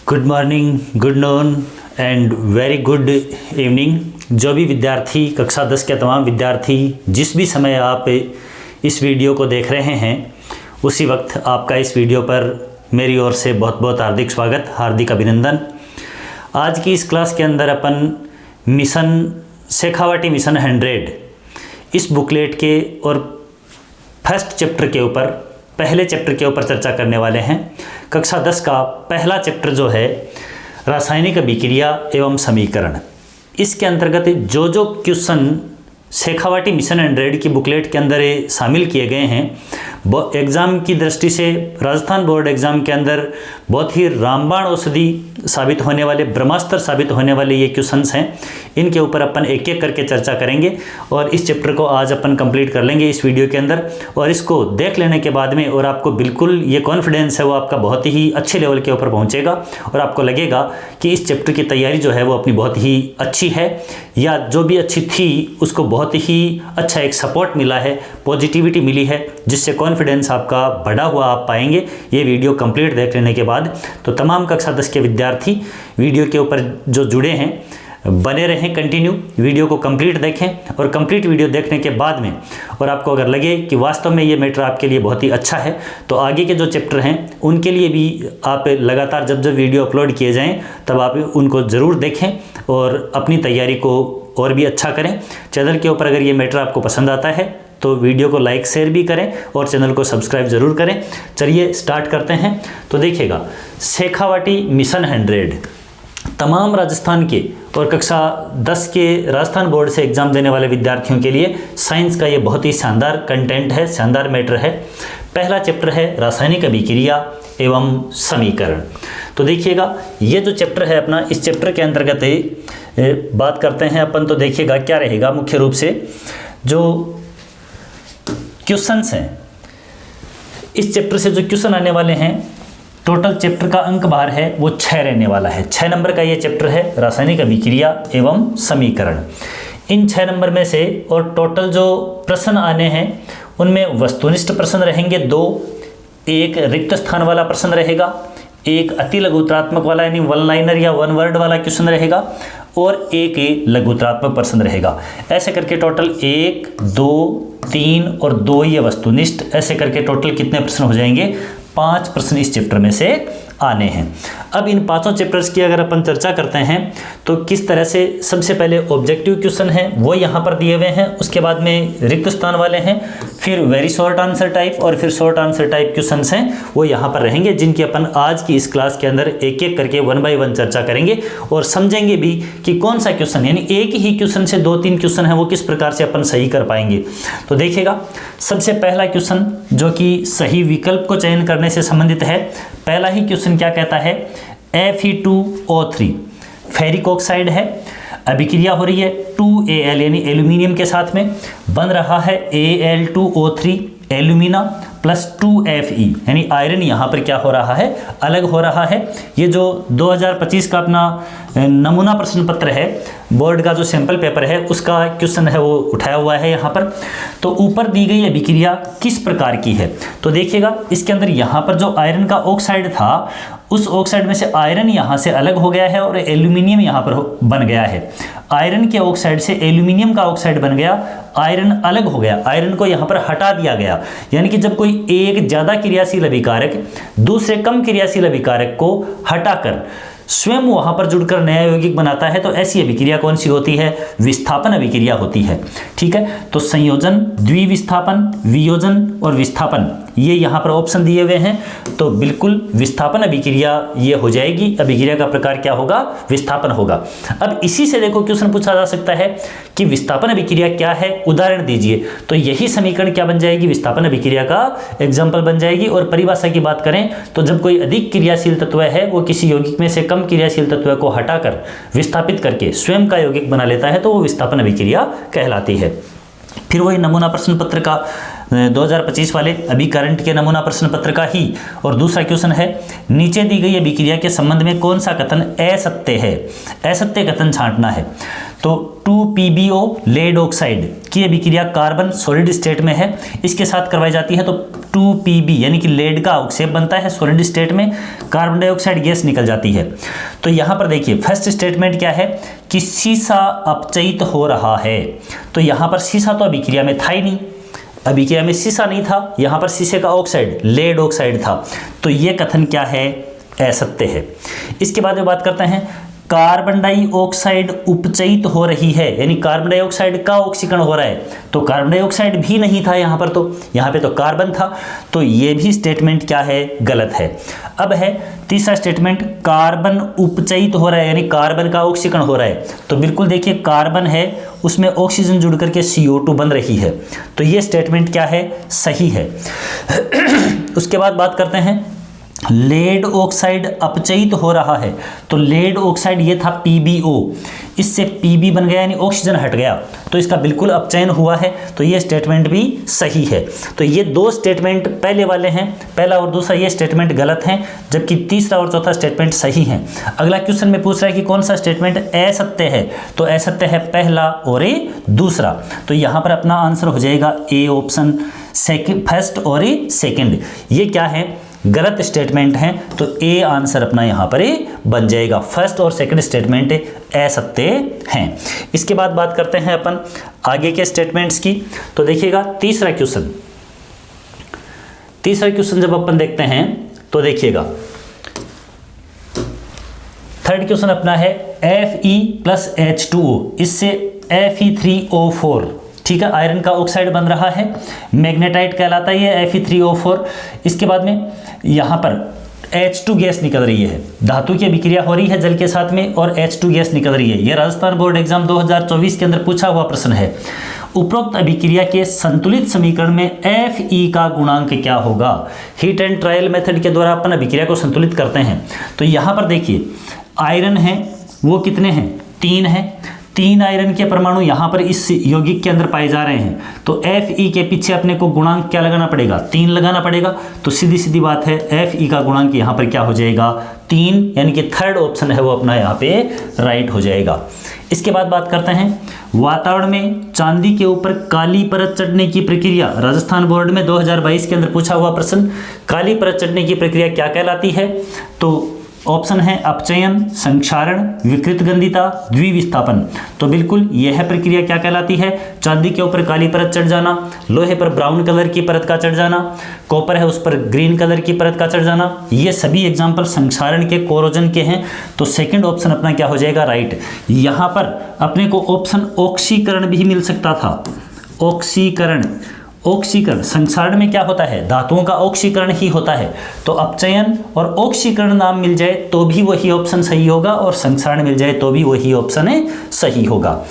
Good morning, good noon and very good evening. जो भी विद्यार्थी कक्षा 10 के तमाम विद्यार्थी जिस भी समय आप इस वीडियो को देख रहे हैं उसी वक्त आपका इस वीडियो पर मेरी ओर से बहुत बहुत हार्दिक स्वागत, हार्दिक अभिनंदन। आज की इस क्लास के अंदर अपन मिशन शेखावाटी मिशन 100 इस बुकलेट के और फर्स्ट चैप्टर के ऊपर, पहले चैप्टर के ऊपर चर्चा करने वाले हैं। कक्षा 10 का पहला चैप्टर जो है रासायनिक अभिक्रिया एवं समीकरण, इसके अंतर्गत जो जो क्वेश्चन शेखावाटी मिशन 100 की बुकलेट के अंदर शामिल किए गए हैं, एग्ज़ाम की दृष्टि से राजस्थान बोर्ड एग्ज़ाम के अंदर बहुत ही रामबाण औषधि साबित होने वाले, ब्रह्मास्त्र साबित होने वाले ये क्वेश्चंस हैं। इनके ऊपर अपन एक एक करके चर्चा करेंगे और इस चैप्टर को आज अपन कंप्लीट कर लेंगे इस वीडियो के अंदर। और इसको देख लेने के बाद में और आपको बिल्कुल ये कॉन्फिडेंस है वो आपका बहुत ही अच्छे लेवल के ऊपर पहुँचेगा और आपको लगेगा कि इस चैप्टर की तैयारी जो है वो अपनी बहुत ही अच्छी है, या जो भी अच्छी थी उसको बहुत ही अच्छा एक सपोर्ट मिला है, पॉजिटिविटी मिली है, जिससे कॉन्फिडेंस आपका बढ़ा हुआ आप पाएंगे ये वीडियो कंप्लीट देख लेने के बाद। तो तमाम कक्षा 10 के विद्यार्थी वीडियो के ऊपर जो जुड़े हैं बने रहें, कंटिन्यू वीडियो को कंप्लीट देखें और कंप्लीट वीडियो देखने के बाद में और आपको अगर लगे कि वास्तव में ये मैटर आपके लिए बहुत ही अच्छा है तो आगे के जो चैप्टर हैं उनके लिए भी आप लगातार जब जब वीडियो अपलोड किए जाएं तब आप उनको ज़रूर देखें और अपनी तैयारी को और भी अच्छा करें। चैनल के ऊपर अगर ये मैटर आपको पसंद आता है तो वीडियो को लाइक शेयर भी करें और चैनल को सब्सक्राइब ज़रूर करें। चलिए स्टार्ट करते हैं। तो देखिएगा, शेखावाटी मिशन 100 तमाम राजस्थान के और कक्षा 10 के राजस्थान बोर्ड से एग्ज़ाम देने वाले विद्यार्थियों के लिए साइंस का ये बहुत ही शानदार कंटेंट है, शानदार मैटर है। पहला चैप्टर है रासायनिक अभिक्रिया एवं समीकरण। तो देखिएगा, ये जो चैप्टर है अपना, इस चैप्टर के अंतर्गत बात करते हैं अपन। तो देखिएगा क्या रहेगा, मुख्य रूप से जो क्वेश्चंस हैं इस चैप्टर से जो क्वेश्चन आने वाले हैं, टोटल चैप्टर का अंक बार है वो 6 रहने वाला है। 6 नंबर का ये चैप्टर है रासायनिक अभिक्रिया एवं समीकरण। इन 6 नंबर में से और टोटल जो प्रश्न आने हैं उनमें वस्तुनिष्ठ प्रश्न रहेंगे 2, एक रिक्त स्थान वाला प्रश्न रहेगा, एक अति लघुत्रात्मक वाला यानी वन लाइनर या वन वर्ड वाला क्वेश्चन रहेगा और एक लघुत्रात्मक प्रश्न रहेगा। ऐसे करके टोटल 1, 2, 3 और 2 ये वस्तुनिष्ठ, ऐसे करके टोटल कितने प्रश्न हो जाएंगे? 5 प्रश्न इस चैप्टर में से आने हैं। अब इन 5 चैप्टर्स की अगर अपन चर्चा करते हैं तो किस तरह से, सबसे पहले ऑब्जेक्टिव क्वेश्चन है वो यहाँ पर दिए हुए हैं, उसके बाद में रिक्त स्थान वाले हैं, फिर वेरी शॉर्ट आंसर टाइप और फिर शॉर्ट आंसर टाइप क्वेश्चंस हैं वो यहाँ पर रहेंगे, जिनकी अपन आज की इस क्लास के अंदर एक एक करके 1 बाय 1 चर्चा करेंगे और समझेंगे भी कि कौन सा क्वेश्चन, यानी एक ही क्वेश्चन से 2-3 क्वेश्चन है वो किस प्रकार से अपन सही कर पाएंगे। तो देखिएगा, सबसे पहला क्वेश्चन जो कि सही विकल्प को चयन करने से संबंधित है, पहला ही क्वेश्चन क्या कहता है? Fe2O3 फेरिक ऑक्साइड है, अभिक्रिया हो रही है 2Al यानी एल्यूमिनियम के साथ में, बन रहा है Al2O3 एल्यूमिना प्लस 2Fe यानी आयरन यहाँ पर क्या हो रहा है? अलग हो रहा है। ये जो 2025 का अपना नमूना प्रश्न पत्र है, बोर्ड का जो सैंपल पेपर है उसका क्वेश्चन है वो उठाया हुआ है यहाँ पर। तो ऊपर दी गई अभिक्रिया किस प्रकार की है? तो देखिएगा, इसके अंदर यहाँ पर जो आयरन का ऑक्साइड था उस ऑक्साइड में से आयरन यहाँ से अलग हो गया है और एल्यूमिनियम यहाँ पर बन गया है। आयरन के ऑक्साइड से एल्यूमिनियम का ऑक्साइड बन गया, आयरन अलग हो गया, आयरन को यहाँ पर हटा दिया गया। यानी कि जब कोई एक ज़्यादा क्रियाशील अभिकारक दूसरे कम क्रियाशील अभिकारक को हटाकर स्वयं वहां पर जुड़कर नया यौगिक बनाता है तो ऐसी अभिक्रिया कौन सी होती है? विस्थापन अभिक्रिया होती है। ठीक है, तो संयोजन, द्विविस्थापन, वियोजन और विस्थापन ये यहाँ पर ऑप्शन दिए हुए हैं। तो बिल्कुल विस्थापन अभिक्रिया ये हो जाएगी। अभिक्रिया का प्रकार क्या होगा? विस्थापन होगा। अब इसी से देखो क्वेश्चन पूछा जा सकता है कि विस्थापन अभिक्रिया क्या है, उदाहरण दीजिए। तो यही समीकरण क्या बन जाएगी? विस्थापन अभिक्रिया का एग्जाम्पल बन जाएगी। और परिभाषा की बात करें तो जब कोई अधिक क्रियाशील तत्व है वो किसी यौगिक में से कम क्रियाशील तत्व को हटाकर विस्थापित करके स्वयं का यौगिक बना लेता है तो वो विस्थापन अभिक्रिया कहलाती है। फिर वही नमूना प्रश्न पत्र का 2025 वाले अभी करंट के नमूना प्रश्न पत्र का ही और दूसरा क्वेश्चन है, नीचे दी गई अभिक्रिया के संबंध में कौन सा कथन असत्य है? असत्य कथन छांटना है। तो 2PbO लेड ऑक्साइड की अभिक्रिया कार्बन सॉलिड स्टेट में है, इसके साथ करवाई जाती है तो 2Pb यानी कि लेड का अवक्षेप बनता है सॉलिड स्टेट में, कार्बन डाइऑक्साइड गैस निकल जाती है। तो यहाँ पर देखिए फर्स्ट स्टेटमेंट क्या है कि सीसा अपचयित हो रहा है। तो यहाँ पर सीसा तो अभिक्रिया में था ही नहीं, अभिक्रिया में सीसा नहीं था, यहाँ पर शीशे का ऑक्साइड लेड ऑक्साइड था। तो ये कथन क्या है, असत्य है। इसके बाद में बात करते हैं कार्बन डाइऑक्साइड उपचयित हो रही है, यानी कार्बन डाइऑक्साइड का ऑक्सीकरण हो रहा है। तो कार्बन डाइऑक्साइड भी नहीं था यहाँ पर, तो यहाँ पे तो कार्बन था। तो ये भी स्टेटमेंट क्या है, गलत है। अब है तीसरा स्टेटमेंट कार्बन उपचयित हो रहा है, यानी कार्बन का ऑक्सीकरण हो रहा है। तो बिल्कुल देखिए कार्बन है उसमें ऑक्सीजन जुड़ करके CO2 बन रही है, तो ये स्टेटमेंट क्या है, सही है। उसके बाद बात करते हैं लेड ऑक्साइड अपचयित हो रहा है। तो लेड ऑक्साइड ये था PbO, इससे Pb बन गया यानी ऑक्सीजन हट गया, तो इसका बिल्कुल अपचयन हुआ है। तो ये स्टेटमेंट भी सही है। तो ये दो स्टेटमेंट पहले वाले हैं, पहला और दूसरा ये स्टेटमेंट गलत हैं, जबकि तीसरा और चौथा स्टेटमेंट सही हैं। अगला क्वेश्चन में पूछ रहा है कि कौन सा स्टेटमेंट असत्य है, तो असत्य है पहला और ए दूसरा। तो यहाँ पर अपना आंसर हो जाएगा ए ऑप्शन, फर्स्ट और ए सेकेंड। ये क्या है, गलत स्टेटमेंट हैं, तो ए आंसर अपना यहाँ पर ए बन जाएगा। फर्स्ट और सेकंड स्टेटमेंट असत्य हैं। इसके बाद बात करते हैं अपन आगे के स्टेटमेंट्स की। तो देखिएगा तीसरा क्वेश्चन जब अपन देखते हैं तो देखिएगा थर्ड क्वेश्चन अपना है Fe+H2O, इससे Fe3O4, ठीक है, आयरन का ऑक्साइड बन रहा है, मैग्नेटाइट कहलाता है ये Fe3O4। इसके बाद में यहाँ पर H2 गैस निकल रही है, धातु की अभिक्रिया हो रही है जल के साथ में और H2 गैस निकल रही है। ये राजस्थान बोर्ड एग्जाम 2024 के अंदर पूछा हुआ प्रश्न है। उपरोक्त अभिक्रिया के संतुलित समीकरण में Fe का गुणांक क्या होगा। हीट एंड ट्रायल मेथड के द्वारा अपन अभिक्रिया को संतुलित करते हैं। तो यहाँ पर देखिए आयरन है वो कितने हैं, 3 हैं, 3 आयरन के परमाणु यहाँ पर इस यौगिक के अंदर पाए जा रहे हैं। तो Fe के पीछे अपने को गुणांक क्या लगाना पड़ेगा, 3 लगाना पड़ेगा। तो सीधी सीधी बात है Fe का गुणांक यहाँ पर क्या हो जाएगा, 3, यानी कि थर्ड ऑप्शन है वो अपना यहाँ पे राइट हो जाएगा। इसके बाद बात करते हैं वातावरण में चांदी के ऊपर काली परत चढ़ने की प्रक्रिया। राजस्थान बोर्ड में 2022 के अंदर पूछा हुआ प्रश्न, काली परत चढ़ने की प्रक्रिया क्या कहलाती है। तो ऑप्शन है अपचयन, संक्षारण, विकृत गंधिता, द्विविस्थापन। तो बिल्कुल यह प्रक्रिया क्या कहलाती है, चांदी के ऊपर काली परत चढ़ जाना, लोहे पर ब्राउन कलर की परत का चढ़ जाना, कॉपर है उस पर ग्रीन कलर की परत का चढ़ जाना। ये सभी एग्जाम्पल संक्षारण के, कोरोजन के हैं। तो सेकंड ऑप्शन अपना क्या हो जाएगा, राइट। यहाँ पर अपने को ऑप्शन ऑक्सीकरण भी मिल सकता था, ऑक्सीकरण। संक्षारण में क्या होता है, धातुओं का ऑक्सीकरण ही होता है। तो अपचयन और ऑक्सीकरण नाम मिल जाए तो भी वही ऑप्शन सही होगा, और संक्षारण मिल जाए तो भी वही ऑप्शन सही होगा।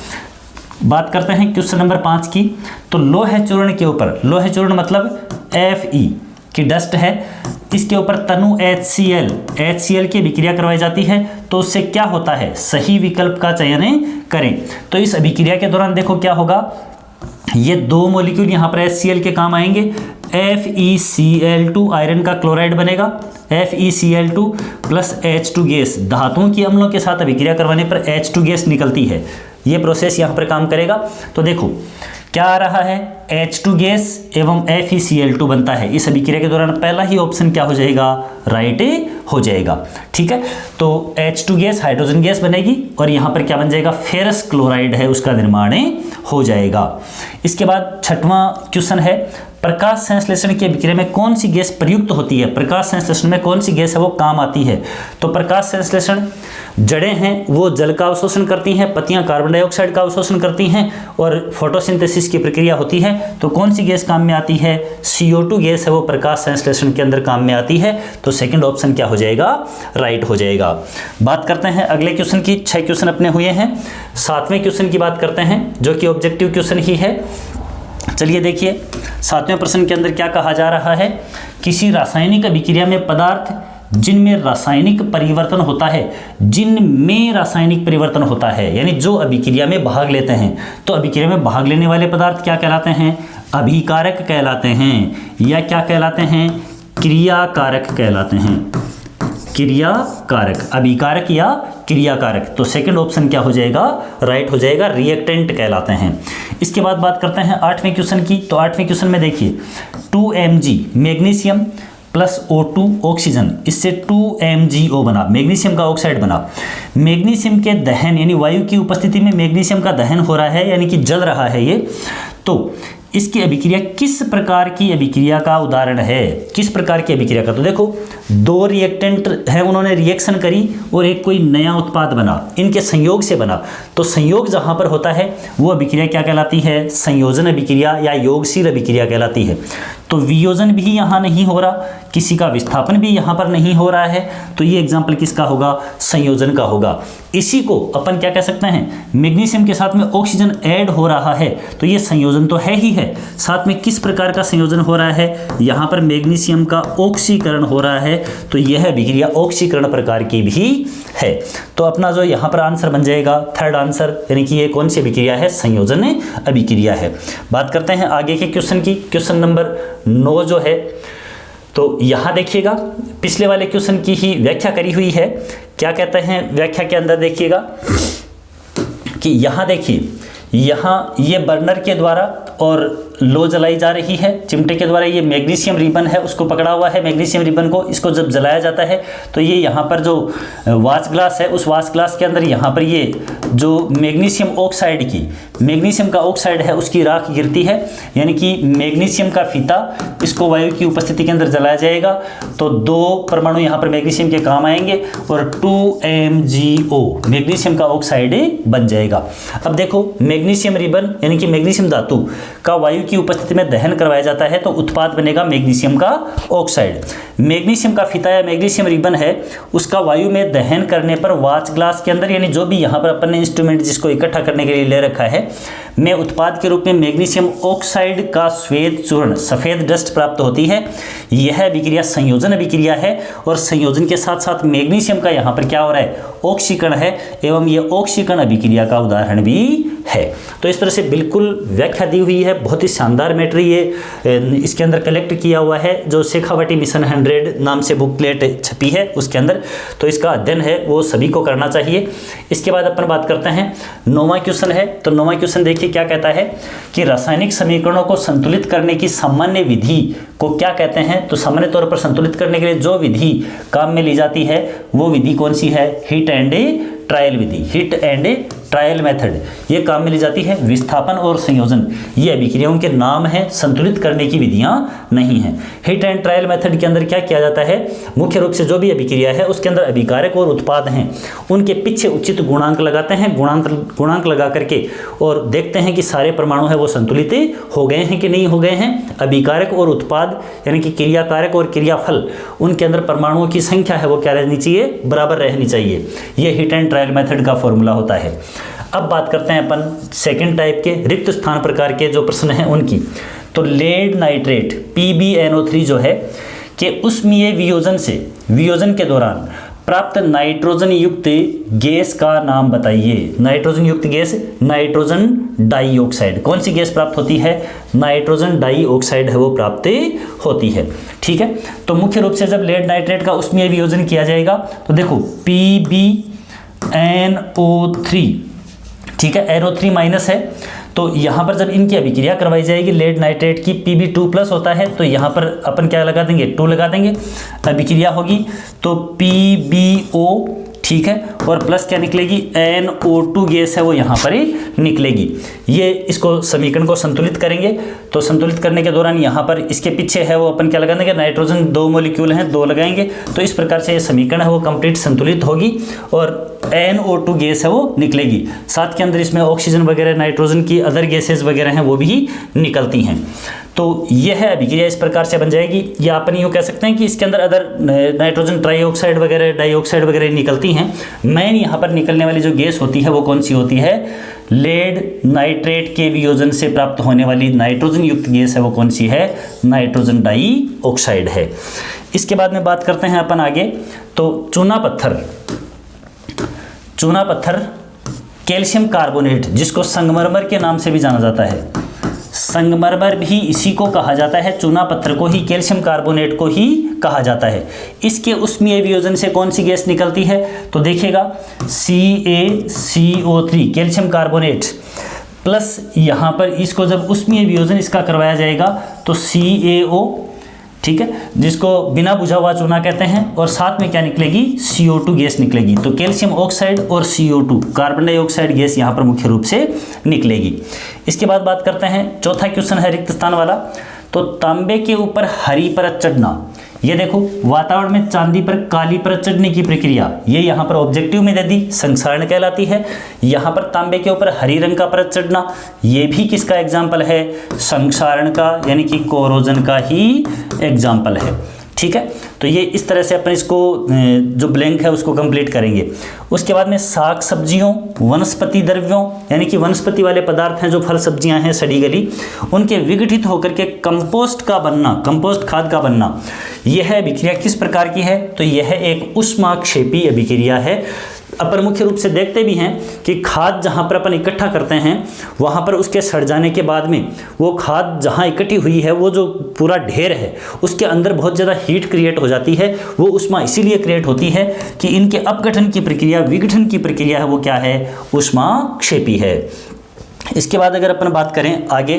बात करते हैं क्वेश्चन नंबर 5 की। तो लोह चूर्ण के ऊपर, लोह चूर्ण मतलब Fe की डस्ट है, इसके ऊपर तनु HCl की अभिक्रिया करवाई जाती है। तो उससे क्या होता है, सही विकल्प का चयन करें। तो इस अभिक्रिया के दौरान देखो क्या होगा, ये 2 मॉलिक्यूल यहाँ पर HCl के काम आएंगे। FeCl2 आयरन का क्लोराइड बनेगा, FeCl2 प्लस H2 गैस, धातुओं की अम्लों के साथ अभिक्रिया करवाने पर H2 गैस निकलती है। ये प्रोसेस यहाँ पर काम करेगा। तो देखो क्या आ रहा है, H2 गैस एवं FeCl2 बनता है। इस अभिक्रिया के दौरान पहला ही ऑप्शन क्या हो जाएगा, राइट हो जाएगा। ठीक है, तो H2 गैस हाइड्रोजन गैस बनेगी और यहाँ पर क्या बन जाएगा, फेरस क्लोराइड है उसका निर्माण हो जाएगा। इसके बाद 6वां क्वेश्चन है, प्रकाश संश्लेषण की अभिक्रिया में कौन सी गैस प्रयुक्त होती है। प्रकाश संश्लेषण में कौन सी गैस है वो काम आती है। तो प्रकाश संश्लेषण, जड़ें हैं वो जल का अवशोषण करती हैं, पत्तियां कार्बन डाइऑक्साइड का अवशोषण करती हैं और फोटोसिंथेसिस की प्रक्रिया होती है। तो कौन सी गैस काम में आती है, CO2 गैस है वो प्रकाश संश्लेषण के अंदर काम में आती है। तो सेकंड ऑप्शन क्या हो जाएगा, राइट हो जाएगा। बात करते हैं अगले क्वेश्चन की। 6 क्वेश्चन अपने हुए हैं। 7वें क्वेश्चन की बात करते हैं जो कि ऑब्जेक्टिव क्वेश्चन ही है। चलिए देखिए 7वें प्रश्न के अंदर क्या कहा जा रहा है, किसी रासायनिक अभिक्रिया में पदार्थ जिनमें रासायनिक परिवर्तन होता है, जिनमें रासायनिक परिवर्तन होता है यानी जो अभिक्रिया में भाग लेते हैं। तो अभिक्रिया में भाग लेने वाले पदार्थ क्या कहलाते हैं, अभिकारक कहलाते हैं, या क्या कहलाते हैं, क्रियाकारक कहलाते हैं। क्रियाकारक, अभिकारक या क्रियाकारक। तो सेकंड ऑप्शन क्या हो जाएगा, राइट हो जाएगा, रिएक्टेंट कहलाते हैं। इसके बाद बात करते हैं 8वें क्वेश्चन की। तो 8वें क्वेश्चन में देखिए 2Mg magnesium plus O2 oxygen, इससे 2MgO बना, मैग्नीशियम का ऑक्साइड बना। मैग्नीशियम के दहन यानी वायु की उपस्थिति में मैग्नीशियम का दहन हो रहा है, यानी कि जल रहा है ये। तो इसकी अभिक्रिया किस प्रकार की अभिक्रिया का उदाहरण है, किस प्रकार की अभिक्रिया का? तो देखो दो रिएक्टेंट हैं, उन्होंने रिएक्शन करी और एक कोई नया उत्पाद बना, इनके संयोग से बना। तो संयोग जहां पर होता है वो अभिक्रिया क्या कहलाती है, संयोजन अभिक्रिया या योगशील अभिक्रिया कहलाती है। तो वियोजन भी यहाँ नहीं हो रहा, किसी का विस्थापन भी यहाँ पर नहीं हो रहा है, तो ये एग्जाम्पल किसका होगा, संयोजन का होगा। इसी को अपन क्या कह सकते हैं, मैग्नीशियम के साथ में ऑक्सीजन ऐड हो रहा है, तो ये संयोजन तो है ही है। साथ में किस प्रकार का संयोजन हो रहा है, यहाँ पर मैग्नीशियम का ऑक्सीकरण हो रहा है, तो यह अभिक्रिया ऑक्सीकरण प्रकार की भी है। तो अपना जो यहाँ पर आंसर बन जाएगा थर्ड आंसर, यानी कि ये कौन सी अभिक्रिया है, संयोजन अभिक्रिया है। बात करते हैं आगे के क्वेश्चन की, क्वेश्चन नंबर 9 जो है। तो यहाँ देखिएगा पिछले वाले क्वेश्चन की ही व्याख्या करी हुई है। क्या कहते हैं व्याख्या के अंदर, देखिएगा कि यहाँ देखिए, यहाँ ये बर्नर के द्वारा और लो जलाई जा रही है, चिमटे के द्वारा। ये मैग्नीशियम रिबन है, उसको पकड़ा हुआ है मैग्नीशियम रिबन को, इसको जब जलाया जाता है तो ये यहाँ पर जो वाच ग्लास है, उस वाच ग्लास के अंदर यहाँ पर ये जो मैग्नीशियम ऑक्साइड की, मैग्नीशियम का ऑक्साइड है उसकी राख गिरती है, यानी कि मैग्नीशियम का फीता, इसको वायु की उपस्थिति के अंदर जलाया जाएगा तो 2 परमाणु यहाँ पर मैग्नीशियम के काम आएंगे और 2MgO मैग्नीशियम का ऑक्साइड बन जाएगा। अब देखो मैग्नीशियम रिबन यानी कि मैग्नीशियम धातु का वायु की उपस्थिति में दहन करवाया जाता है तो उत्पाद बनेगा मैग्नीशियम का ऑक्साइड। मैग्नीशियम का फीता या मैग्नीशियम रिबन है, उसका वायु में दहन करने पर वाच ग्लास के अंदर, यानी जो भी यहाँ पर अपन ने इंस्ट्रूमेंट जिसको इकट्ठा करने के लिए ले रखा है, में उत्पाद के रूप में मैग्नीशियम ऑक्साइड का श्वेत चूर्ण, सफेद डस्ट प्राप्त होती है। यह अभिक्रिया संयोजन अभिक्रिया है और संयोजन के साथ साथ मैग्नीशियम का यहाँ पर क्या हो रहा है, ऑक्सीकरण है, एवं यह ऑक्सीकरण अभिक्रिया का उदाहरण भी है। तो इस तरह से बिल्कुल व्याख्या दी हुई है, बहुत ही शानदार मैटर ये इसके अंदर कलेक्ट किया हुआ है, जो शेखावटी मिशन 100 नाम से बुकलेट छपी है उसके अंदर। तो इसका अध्ययन है वो सभी को करना चाहिए। इसके बाद अपन बात करते हैं 9वां क्वेश्चन है। तो 9वां क्वेश्चन देखिए क्या कहता है कि रासायनिक समीकरणों को संतुलित करने की सामान्य विधि को क्या कहते हैं। तो सामान्य तौर पर संतुलित करने के लिए जो विधि काम में ली जाती है वो विधि कौन सी है, heat and trial Vidhi, heat and trial method, ये काम में ली जाती है। विस्थापन और संयोजन ये अभिक्रियाओं के नाम हैं, संतुलित करने की विधियां नहीं हैं। हीट एंड ट्रायल मेथड के अंदर क्या किया जाता है, मुख्य रूप से जो भी अभिक्रिया है उसके अंदर अभिकारक और उत्पाद हैं, उनके पीछे उचित गुणांक लगाते हैं, गुणांक लगा करके और देखते हैं कि सारे परमाणु है वो संतुलित हो गए हैं कि नहीं हो गए हैं। अभिकारक और उत्पाद यानी कि क्रियाकारक और क्रियाफल, उनके अंदर परमाणुओं की संख्या है वो क्या रहनी चाहिए, बराबर रहनी चाहिए। ये हीट एंड ट्रायल मेथड का फॉर्मूला होता है। अब बात करते हैं अपन सेकंड टाइप के रिक्त स्थान प्रकार के जो प्रश्न हैं उनकी। तो लेड नाइट्रेट PbNO3 जो है कि उसमें वियोजन के दौरान प्राप्त नाइट्रोजन युक्त गैस का नाम बताइए। नाइट्रोजन युक्त गैस नाइट्रोजन डाइऑक्साइड, कौन सी गैस प्राप्त होती है, नाइट्रोजन डाइऑक्साइड है वो प्राप्त होती है। ठीक है, तो मुख्य रूप से जब लेड नाइट्रेट का उसमें वियोजन किया जाएगा तो देखो PbNO3, ठीक है, NO3 माइनस है, तो यहाँ पर जब इनकी अभिक्रिया करवाई जाएगी लेड नाइट्रेट की, Pb2+ होता है तो यहाँ पर अपन क्या लगा देंगे, 2 लगा देंगे, अभिक्रिया होगी तो PbO, ठीक है, और प्लस क्या निकलेगी, NO2 गैस है वो यहाँ पर ही निकलेगी। ये इसको समीकरण को संतुलित करेंगे तो संतुलित करने के दौरान यहाँ पर इसके पीछे है वो अपन क्या लगा देंगे, नाइट्रोजन 2 मॉलिक्यूल हैं 2 लगाएंगे, तो इस प्रकार से ये समीकरण है वो कंप्लीट संतुलित होगी और NO2 गैस है वो निकलेगी। साथ के अंदर इसमें ऑक्सीजन वगैरह, नाइट्रोजन की अदर गैसेज वगैरह हैं वो भी निकलती हैं। तो यह अभिक्रिया इस प्रकार से बन जाएगी, या अपन यूँ कह सकते हैं कि इसके अंदर अदर नाइट्रोजन ट्राइऑक्साइड वगैरह, डाइऑक्साइड वगैरह निकलती हैं। मेन यहाँ पर निकलने वाली जो गैस होती है वो कौन सी होती है, लेड नाइट्रेट के वियोजन से प्राप्त होने वाली नाइट्रोजन युक्त गैस है वो कौन सी है, नाइट्रोजन डाइऑक्साइड है। इसके बाद में बात करते हैं अपन आगे। तो चूना पत्थर कैल्शियम कार्बोनेट, जिसको संगमरमर के नाम से भी जाना जाता है, संगमरमर भी इसी को कहा जाता है, चूना पत्थर को ही, कैल्शियम कार्बोनेट को ही कहा जाता है। इसके उष्मीय वियोजन से कौन सी गैस निकलती है, तो देखिएगा CaCO3 कैल्शियम कार्बोनेट प्लस यहाँ पर इसको जब उष्मीय वियोजन इसका करवाया जाएगा तो CaO, ठीक है, जिसको बिना बुझा हुआ चूना कहते हैं, और साथ में क्या निकलेगी, CO2 गैस निकलेगी। तो कैल्शियम ऑक्साइड और CO2 कार्बन डाइऑक्साइड गैस यहाँ पर मुख्य रूप से निकलेगी। इसके बाद बात करते हैं, चौथा क्वेश्चन है रिक्त स्थान वाला। तो तांबे के ऊपर हरी परत चढ़ना, ये देखो वातावरण में चांदी पर काली परत चढ़ने की प्रक्रिया, ये यहाँ पर ऑब्जेक्टिव में दे दी, संक्षारण कहलाती है। यहाँ पर तांबे के ऊपर हरी रंग का परत चढ़ना, ये भी किसका एग्जाम्पल है, संक्षारण का, यानी कि कोरोजन का ही एग्जाम्पल है। ठीक है, तो ये इस तरह से अपन इसको जो ब्लैंक है उसको कंप्लीट करेंगे। उसके बाद में साग सब्जियों, वनस्पति द्रव्यों, यानी कि वनस्पति वाले पदार्थ हैं जो फल सब्जियां हैं सड़ी गली, उनके विघटित होकर के कंपोस्ट का बनना, कंपोस्ट खाद का बनना, यह अभिक्रिया किस प्रकार की है, तो यह एक ऊष्माक्षेपी अभिक्रिया है। अपन मुख्य रूप से देखते भी हैं कि खाद जहाँ पर अपन इकट्ठा करते हैं वहाँ पर उसके सड़ जाने के बाद में वो खाद जहाँ इकट्ठी हुई है, वो जो पूरा ढेर है उसके अंदर बहुत ज़्यादा हीट क्रिएट हो जाती है। वो ऊष्मा इसीलिए क्रिएट होती है कि इनके अपघटन की प्रक्रिया, विघटन की प्रक्रिया है, वो क्या है, ऊष्माक्षेपी है। इसके बाद अगर अपन बात करें आगे,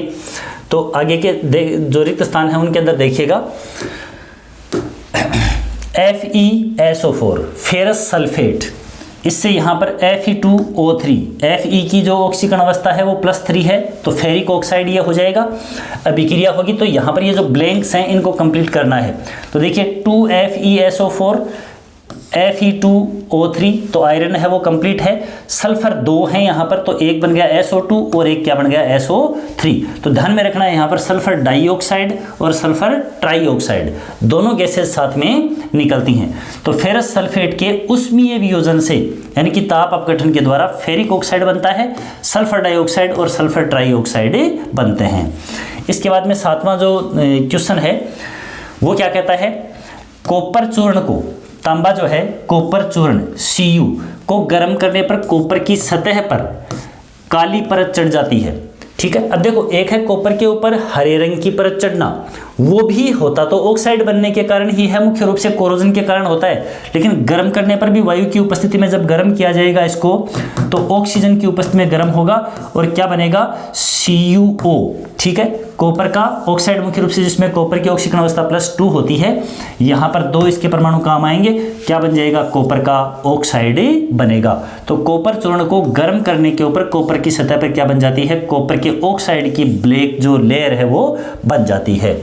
तो आगे के जो रिक्त स्थान है उनके अंदर देखिएगा FeSO4 फेरस सल्फेट, इससे यहाँ पर Fe2O3, Fe की जो ऑक्सीकरण अवस्था है वो +3 है, तो फेरिक ऑक्साइड ये हो जाएगा। अभिक्रिया होगी तो यहाँ पर ये जो ब्लैंक्स हैं इनको कंप्लीट करना है। तो देखिए 2FeSO4 Fe2O3, तो आयरन है वो कंप्लीट है। सल्फर 2 है यहाँ पर, तो एक बन गया SO2 और एक क्या बन गया, SO3। तो ध्यान में रखना है यहाँ पर सल्फर डाइऑक्साइड और सल्फर ट्राइऑक्साइड दोनों गैसेस साथ में निकलती हैं। तो फेरस सल्फेट के उष्मीय वियोजन से, यानी कि ताप अपघटन के द्वारा फेरिक ऑक्साइड बनता है, सल्फर डाइऑक्साइड और सल्फर ट्राइऑक्साइड बनते हैं। इसके बाद में सातवां जो क्वेश्चन है वो क्या कहता है, कॉपर चूर्ण को, तांबा जो है कॉपर चूर्ण Cu को गर्म करने पर कॉपर की सतह पर काली परत चढ़ जाती है। ठीक है, अब देखो एक है कॉपर के ऊपर हरे रंग की परत चढ़ना, वो भी होता तो ऑक्साइड बनने के कारण ही है, मुख्य रूप से कोरोजन के कारण होता है, लेकिन गर्म करने पर भी वायु की उपस्थिति में जब गर्म किया जाएगा इसको तो ऑक्सीजन की उपस्थिति में गर्म होगा और क्या बनेगा, CuO। ठीक है, कॉपर का ऑक्साइड मुख्य रूप से जिसमें कॉपर की ऑक्सीकरण अवस्था +2 होती है, यहाँ पर 2 इसके परमाणु काम आएंगे, क्या बन जाएगा, कॉपर का ऑक्साइड बनेगा। तो कॉपर चूर्ण को गर्म करने के ऊपर कॉपर की सतह पर क्या बन जाती है, कॉपर के ऑक्साइड की ब्लैक जो लेयर है वो बन जाती है।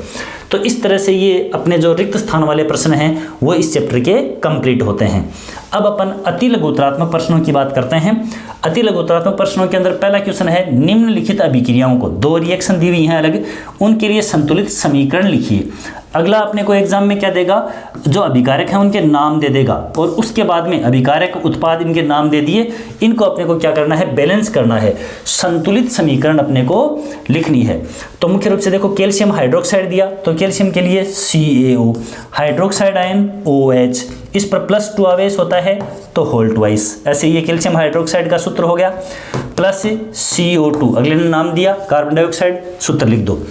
तो इस तरह से ये अपने जो रिक्त स्थान वाले प्रश्न हैं वो इस चैप्टर के कंप्लीट होते हैं। अब अपन अति लघुत्तरात्मक प्रश्नों की बात करते हैं। अति लघुत्तरात्मक प्रश्नों के अंदर पहला क्वेश्चन है, निम्नलिखित अभिक्रियाओं को, 2 रिएक्शन दी हुई हैं अलग, उनके लिए संतुलित समीकरण लिखिए। अगला अपने को एग्जाम में क्या देगा, जो अभिकारक हैं उनके नाम दे देगा और उसके बाद में अभिकारक उत्पाद इनके नाम दे दिए, इनको अपने को क्या करना है, बैलेंस करना है, संतुलित समीकरण अपने को लिखनी है। तो मुख्य रूप से देखो कैल्शियम हाइड्रोक्साइड दिया, तो कैल्शियम के लिए CaO, हाइड्रोक्साइड आयन OH, इस पर +2 आवेश होता है तो होल ट्वाइस, ऐसे ये कैल्शियम हाइड्रोक्साइड का सूत्र हो गया, प्लस CO2, अगले ने नाम दिया कार्बन डाइऑक्साइड, सूत्र लिख दो,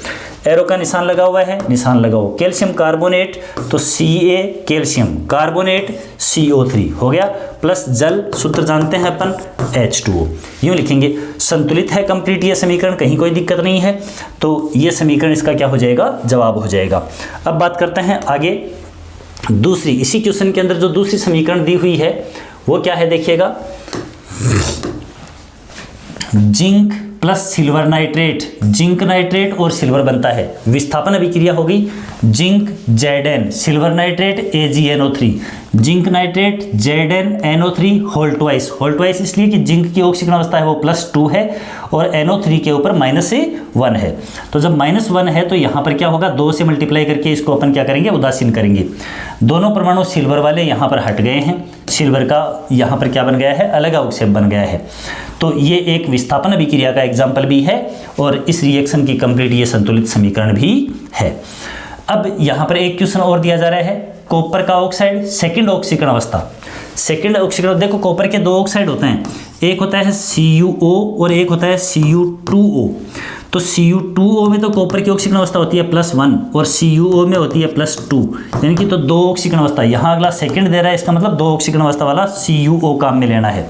एरो का निशान लगा हुआ है, निशान लगाओ, कैल्शियम कार्बोनेट तो Ca कैल्शियम कार्बोनेट CO3 हो गया, प्लस जल, सूत्र जानते हैं अपन H2O, यूँ लिखेंगे। संतुलित है कंप्लीट ये समीकरण, कहीं कोई दिक्कत नहीं है, तो ये समीकरण इसका क्या हो जाएगा, जवाब हो जाएगा। अब बात करते हैं आगे दूसरी, इसी क्वेश्चन के अंदर जो दूसरी समीकरण दी हुई है वो क्या है, देखिएगा, zinc plus silver nitrate, zinc nitrate और सिल्वर बनता है, विस्थापन अभिक्रिया होगी, zinc Zn, silver nitrate AgNO3, zinc nitrate ZnNO3 whole twice इसलिए कि जिंक की ऑक्सीकरण अवस्था है वो +2 है और NO3 के ऊपर -1 है, तो जब -1 है तो यहाँ पर क्या होगा, 2 से मल्टीप्लाई करके इसको अपन क्या करेंगे, उदासीन करेंगे। दोनों परमाणु सिल्वर वाले यहाँ पर हट गए हैं, सिल्वर का यहाँ पर क्या बन गया है, अलग अवक्षेप बन गया है। तो ये एक विस्थापन अभिक्रिया का एग्जाम्पल भी है और इस रिएक्शन की कंप्लीट ये संतुलित समीकरण भी है। अब यहाँ पर एक क्वेश्चन और दिया जा रहा है, कॉपर का ऑक्साइड सेकंड ऑक्सीकरण अवस्था, सेकंड ऑक्सीकरण, देखो कॉपर के 2 ऑक्साइड होते हैं, एक होता है CuO और एक होता है Cu2O। तो Cu2O में तो कॉपर की ऑक्सीकरण अवस्था होती है +1 और CuO में होती है +2, यानी कि तो 2 ऑक्सीकरण अवस्था। यहाँ अगला सेकंड दे रहा है, इसका मतलब 2 ऑक्सीकरण अवस्था वाला CuO काम में लेना है।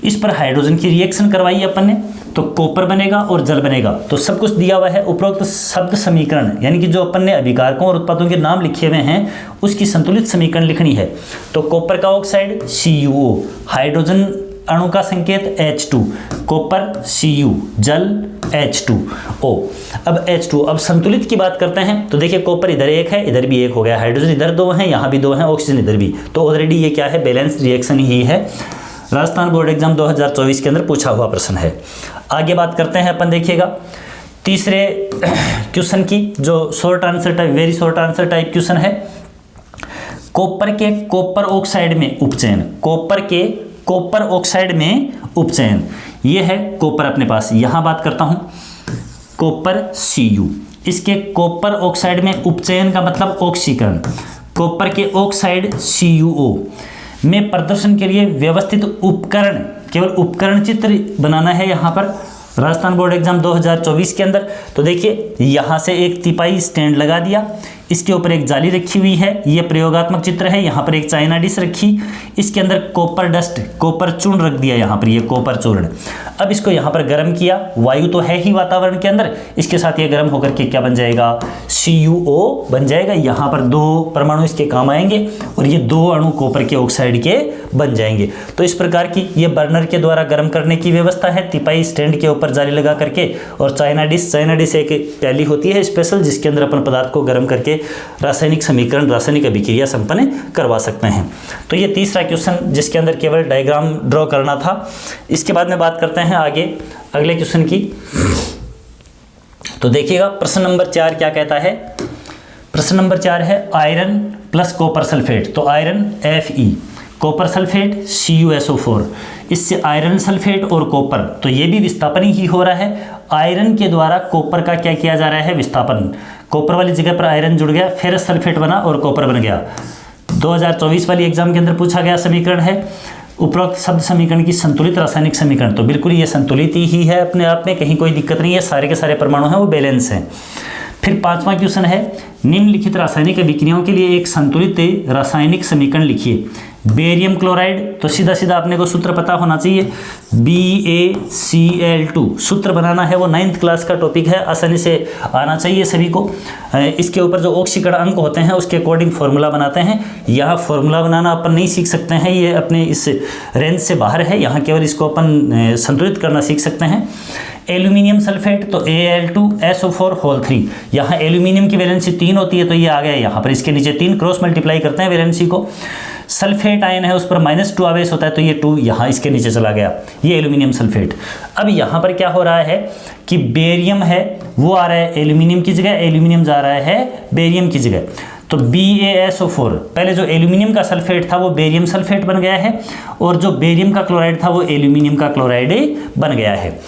इस पर हाइड्रोजन की रिएक्शन करवाई अपन ने, तो कॉपर बनेगा और जल बनेगा। तो सब कुछ दिया हुआ है। उपरोक्त शब्द समीकरण यानी कि जो अपन ने अभिकारकों और उत्पादों के नाम लिखे हुए हैं उसकी संतुलित समीकरण लिखनी है। तो कॉपर का ऑक्साइड CuO, हाइड्रोजन अणु का संकेत H2, कॉपर Cu, जल H2O। अब H2, अब संतुलित की बात करते हैं। तो देखिए कॉपर इधर 1 है, इधर भी 1 हो गया, हाइड्रोजन इधर 2 है, यहाँ भी 2 है, ऑक्सीजन इधर भी। तो ऑलरेडी ये क्या है, बैलेंस रिएक्शन ही है। राजस्थान बोर्ड एग्जाम 2024 के अंदर पूछा हुआ प्रश्न है। आगे बात करते हैं अपन, देखिएगा तीसरे क्वेश्चन की, जो short answer type, very short answer type question है। कॉपर के कॉपर ऑक्साइड में उपचयन, कॉपर के कॉपर ऑक्साइड में उपचयन, ये है कॉपर अपने पास। यहाँ बात करता हूँ कॉपर Cu, इसके कॉपर ऑक्साइड में उपचयन का मतलब ऑक्सीकरण। कॉपर के ऑक्साइड CuO में प्रदर्शन के लिए व्यवस्थित उपकरण, केवल उपकरण चित्र बनाना है यहाँ पर राजस्थान बोर्ड एग्जाम 2024 के अंदर। तो देखिए यहाँ से एक तिपाई स्टैंड लगा दिया, इसके ऊपर एक जाली रखी हुई है, ये प्रयोगात्मक चित्र है। यहाँ पर एक चाइना डिश रखी, इसके अंदर कॉपर डस्ट, कॉपर चूर्ण रख दिया यहाँ पर, ये कॉपर चूर्ण। अब इसको यहाँ पर गर्म किया, वायु तो है ही वातावरण के अंदर, इसके साथ ये गर्म होकर के क्या बन जाएगा, CuO बन जाएगा। यहाँ पर 2 परमाणु इसके काम आएंगे और ये 2 अणु कॉपर के ऑक्साइड के बन जाएंगे। तो इस प्रकार की ये बर्नर के द्वारा गर्म करने की व्यवस्था है, तिपाई स्टैंड के ऊपर जाली लगा करके। और चाइना डिश एक प्याली होती है स्पेशल, जिसके अंदर अपन पदार्थ को गर्म करके रासायनिक समीकरण, रासायनिक अभिक्रिया संपन्न करवा सकते हैं। तो ये तीसरा क्वेश्चन जिसके अंदर केवल डायग्राम ड्रॉ करना था। इसके बाद में बात करते हैं आगे अगले क्वेश्चन की। तो देखिएगा प्रश्न नंबर 4 क्या कहता है। प्रश्न नंबर 4 है आयरन प्लस कॉपर सल्फेट। तो iron Fe, copper sulphate CuSO4, इससे आयरन सल्फेट और कॉपर, तो ये भी विस्थापन ही हो रहा है। आयरन के द्वारा कॉपर का क्या किया जा रहा है, विस्थापन। कॉपर वाली जगह पर आयरन जुड़ गया, फेरस सल्फेट बना और कॉपर बन गया। 2024 वाली एग्जाम के अंदर पूछा गया समीकरण है। उपरोक्त शब्द समीकरण की संतुलित रासायनिक समीकरण, तो बिल्कुल ये संतुलित ही है अपने आप में, कहीं कोई दिक्कत नहीं है, सारे के सारे परमाणु हैं वो बैलेंस हैं। फिर 5वां क्वेश्चन है निम्नलिखित रासायनिक अभिक्रियाओं के लिए एक संतुलित रासायनिक समीकरण लिखिए। बेरियम क्लोराइड, तो सीधा सीधा आपने को सूत्र पता होना चाहिए, BaCl2 सूत्र बनाना है, वो 9th क्लास का टॉपिक है, आसानी से आना चाहिए सभी को। इसके ऊपर जो ऑक्सीकरण अंक होते हैं उसके अकॉर्डिंग फॉर्मूला बनाते हैं। यहाँ फॉर्मूला बनाना अपन नहीं सीख सकते हैं, ये अपने इस रेंज से बाहर है, यहाँ केवल इसको अपन संतुलित करना सीख सकते हैं। एल्यूमिनियम सल्फेट, तो Al2SO4 यहाँ एल्यूमिनियम की वैलेंसी 3 होती है, तो ये आ गया यहाँ पर, इसके नीचे 3 क्रॉस मल्टीप्लाई करते हैं वैलेंसी को। सल्फेट आयन है, उस पर -2 आवेश होता है, तो ये 2 यहाँ इसके नीचे चला गया, ये एल्यूमिनियम सल्फेट। अब यहाँ पर क्या हो रहा है कि बेरियम है वो आ रहा है एल्यूमिनियम की जगह, एल्यूमिनियम जा रहा है बेरियम की जगह। तो BaSO4, पहले जो एल्यूमिनियम का सल्फेट था वो बेरियम सल्फेट बन गया है, और जो बेरियम का क्लोराइड था वो एल्यूमिनियम का क्लोराइड बन गया है।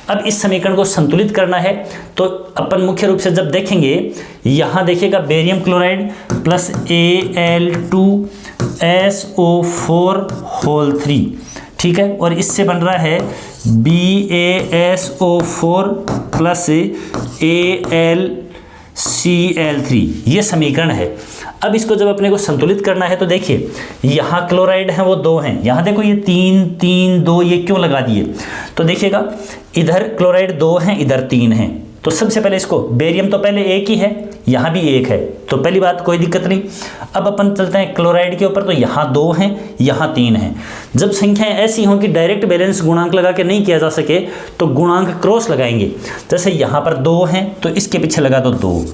अब इस समीकरण को संतुलित करना है, तो अपन मुख्य रूप से जब देखेंगे, यहाँ देखिएगा बेरियम क्लोराइड प्लस Al2SO4 ठीक है, और इससे बन रहा है BaSO4 प्लस AlCl3, ये समीकरण है। अब इसको जब अपने को संतुलित करना है, तो देखिए यहाँ क्लोराइड है वो 2 हैं, यहाँ देखो ये 3 3 2 ये क्यों लगा दिए, तो देखिएगा इधर क्लोराइड 2 हैं, इधर 3 हैं। तो सबसे पहले इसको, बेरियम तो पहले 1 ही है, यहाँ भी 1 है, तो पहली बात कोई दिक्कत नहीं। अब अपन चलते हैं क्लोराइड के ऊपर, तो यहाँ 2 हैं, यहाँ 3 हैं। जब संख्याएं ऐसी हों कि डायरेक्ट बैलेंस गुणांक लगा के नहीं किया जा सके, तो गुणांक क्रॉस लगाएंगे। जैसे यहाँ पर 2 हैं, तो इसके पीछे लगा दो 2,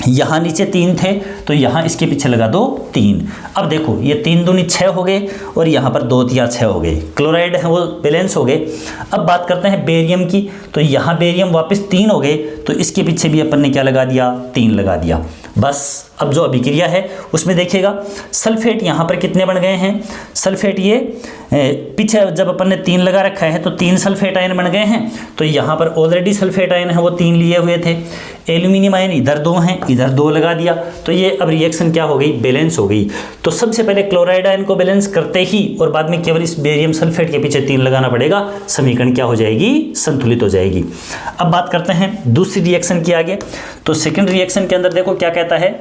यहाँ नीचे 3 थे, तो यहाँ इसके पीछे लगा दो 3। अब देखो ये 3 दूनी 6 हो गए, और यहाँ पर 2 तिया 6 हो गए, क्लोराइड है वो बैलेंस हो गए। अब बात करते हैं बेरियम की, तो यहाँ बेरियम वापस 3 हो गए, तो इसके पीछे भी अपन ने क्या लगा दिया, 3 लगा दिया। बस अब जो अभिक्रिया है उसमें देखिएगा सल्फेट यहाँ पर कितने बन गए हैं, सल्फेट ये पीछे जब अपन ने 3 लगा रखा है तो 3 सल्फेट आयन बन गए हैं, तो यहाँ पर ऑलरेडी सल्फेट आयन है वो 3 लिए हुए थे। एल्यूमिनियम आयन इधर 2 हैं, इधर 2 लगा दिया, तो ये अब रिएक्शन क्या हो गई, बैलेंस हो गई। तो सबसे पहले क्लोराइड आयन को बैलेंस करते ही और बाद में केवल इस बेरियम सल्फेट के पीछे 3 लगाना पड़ेगा, समीकरण क्या हो जाएगी, संतुलित हो जाएगी। अब बात करते हैं दूसरी रिएक्शन की आगे। तो सेकेंड रिएक्शन के अंदर देखो क्या कहता है,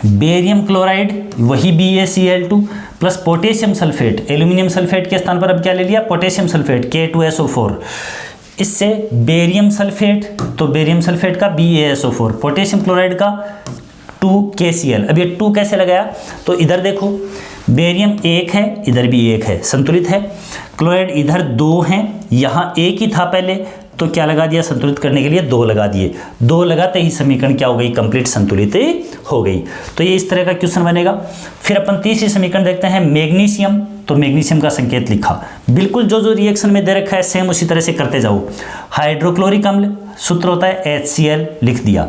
बेरियम क्लोराइड वही BaCl2 plus potassium sulphate, aluminium sulphate के स्थान पर अब क्या ले लिया, पोटेशियम सल्फेट K2SO4, इससे बेरियम सल्फेट, तो बेरियम सल्फेट का BaSO4, पोटेशियम क्लोराइड का 2KCl। अब ये 2 कैसे लगाया, तो इधर देखो बेरियम 1 है, इधर भी 1 है, संतुलित है। क्लोराइड इधर 2 हैं, यहाँ 1 ही था पहले, तो क्या लगा दिया, संतुलित करने के लिए 2 लगा दिए। 2 लगाते ही समीकरण क्या हो गई, कंप्लीट संतुलित हो गई। तो ये इस तरह का क्वेश्चन बनेगा। फिर अपन तीसरी समीकरण देखते हैं, मैग्नीशियम, तो मैग्नीशियम का संकेत लिखा, बिल्कुल जो रिएक्शन में दे रखा है सेम उसी तरह से करते जाओ। हाइड्रोक्लोरिक अम्ल सूत्र होता है HCl, लिख दिया।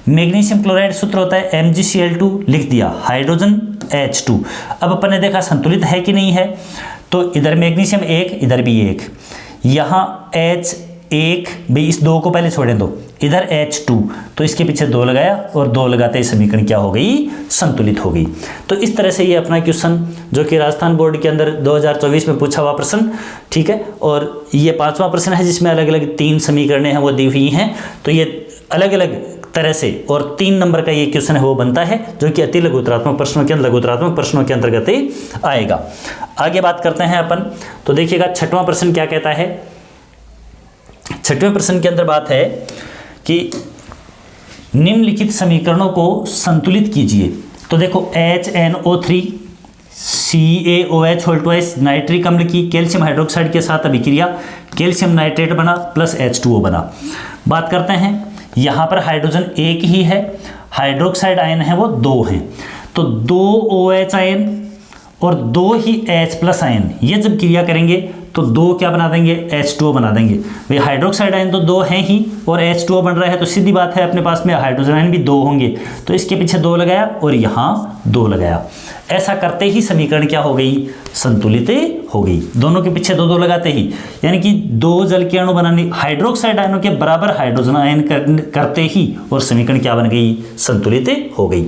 मैग्नीशियम क्लोराइड सूत्र होता है MgCl2, लिख दिया। Hydrogen H2। अब अपन ने देखा संतुलित है कि नहीं है, तो इधर मैग्नीशियम 1, इधर भी 1, यहाँ H1 भाई, इस 2 को पहले छोड़ें दो, इधर H2, तो इसके पीछे 2 लगाया और 2 लगाते ही समीकरण क्या हो गई, संतुलित हो गई। तो इस तरह से ये अपना क्वेश्चन जो कि राजस्थान बोर्ड के अंदर 2024 में पूछा हुआ प्रश्न, ठीक है, और ये 5वां प्रश्न है जिसमें अलग अलग 3 समीकरणें हैं वो दी हुई हैं। तो ये अलग अलग तरह से और 3 नंबर का ये क्वेश्चन है वो बनता है, जो कि अति लघुतरात्मक प्रश्नों के लघुतरात्मक प्रश्नों के अंतर्गत ही आएगा। आगे बात करते हैं अपन, तो देखिएगा 6वां प्रश्न क्या कहता है। 6वें प्रश्न के अंदर बात है कि निम्नलिखित समीकरणों को संतुलित कीजिए। तो देखो HNO3 CaOH नाइट्रिक अम्ल की कैल्शियम हाइड्रोक्साइड के साथ अभिक्रिया, कैल्शियम नाइट्रेट बना प्लस H2O बना। बात करते हैं, यहाँ पर हाइड्रोजन 1 ही है, हाइड्रोक्साइड आयन है वो 2 हैं, तो 2 OH आयन और 2 ही H+ आयन, ये जब क्रिया करेंगे तो 2 क्या बना देंगे, H2O बना देंगे। भाई हाइड्रोक्साइड आयन तो 2 हैं ही और H2O बन रहा है, तो सीधी बात है अपने पास में हाइड्रोजन आयन भी 2 होंगे, तो इसके पीछे 2 लगाया और यहाँ 2 लगाया। ऐसा करते ही समीकरण क्या हो गई, संतुलित हो गई। दोनों के पीछे 2 लगाते ही, यानी कि 2 जल के अणु बनाने, हाइड्रोक्साइड आयनों के बराबर हाइड्रोजन आयन करते ही और समीकरण क्या बन गई, संतुलित हो गई।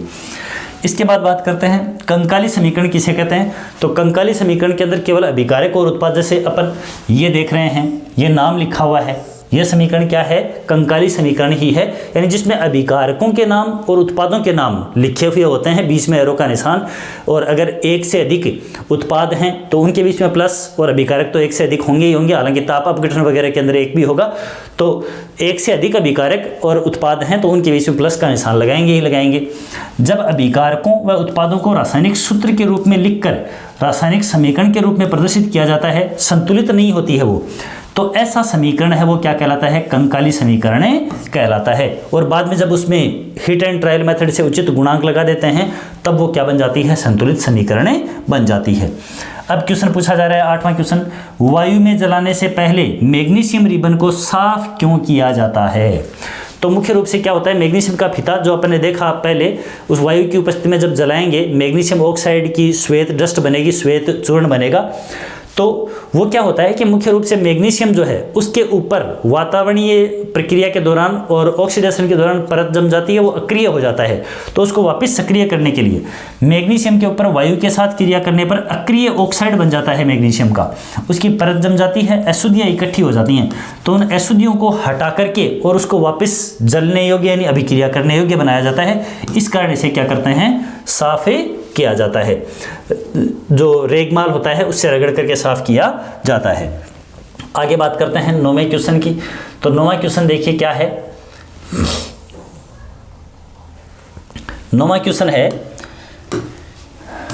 इसके बाद बात करते हैं कंकाली समीकरण किसे कहते हैं। तो कंकाली समीकरण के अंदर केवल अभिकारक और उत्पाद, जैसे अपन ये देख रहे हैं, ये नाम लिखा हुआ है, यह समीकरण क्या है, कंकाली समीकरण ही है, यानी जिसमें अभिकारकों के नाम और उत्पादों के नाम लिखे हुए होते हैं, बीच में एरो का निशान, और अगर 1 से अधिक उत्पाद हैं तो उनके बीच में प्लस, और अभिकारक तो 1 से अधिक होंगे ही होंगे, हालांकि ताप अपघटन वगैरह के अंदर 1 भी होगा, तो 1 से अधिक अभिकारक और उत्पाद हैं तो उनके बीच में प्लस का निशान लगाएंगे ही लगाएंगे। जब अभिकारकों व उत्पादों को रासायनिक सूत्र के रूप में लिखकर रासायनिक समीकरण के रूप में प्रदर्शित किया जाता है, संतुलित नहीं होती है वो, तो ऐसा समीकरण है वो क्या कहलाता है, कंकाली समीकरण कहलाता है। और बाद में जब उसमें हिट एंड ट्रायल मेथड से उचित गुणांक लगा देते हैं तब वो क्या बन जाती है, संतुलित समीकरण बन जाती है। अब क्वेश्चन पूछा जा रहा है 8वां क्वेश्चन, वायु में जलाने से पहले मैग्नीशियम रिबन को साफ क्यों किया जाता है। तो मुख्य रूप से क्या होता है, मैग्नीशियम का फीता जो अपन ने देखा पहले, उस वायु की उपस्थिति में जब जलाएंगे मैग्नीशियम ऑक्साइड की श्वेत डस्ट बनेगी, श्वेत चूर्ण बनेगा, तो वो क्या होता है कि मुख्य रूप से मैग्नीशियम जो है उसके ऊपर वातावरणीय प्रक्रिया के दौरान और ऑक्सीडेशन के दौरान परत जम जाती है, वो अक्रिय हो जाता है, तो उसको वापस सक्रिय करने के लिए मैग्नीशियम के ऊपर वायु के साथ क्रिया करने पर अक्रिय ऑक्साइड बन जाता है मैग्नीशियम का, उसकी परत जम जाती है, अशुद्धियाँ इकट्ठी हो जाती हैं, तो उन अशुद्धियों को हटा करके और उसको वापस जलने योग्य यानी अभिक्रिया करने योग्य बनाया जाता है। इस कारण इसे क्या करते हैं, साफ किया जाता है, जो रेगमाल होता है उससे रगड़ करके साफ किया जाता है। आगे बात करते हैं 9वें क्वेश्चन की। तो 9वां क्वेश्चन देखिए क्या है, 9वां क्वेश्चन है,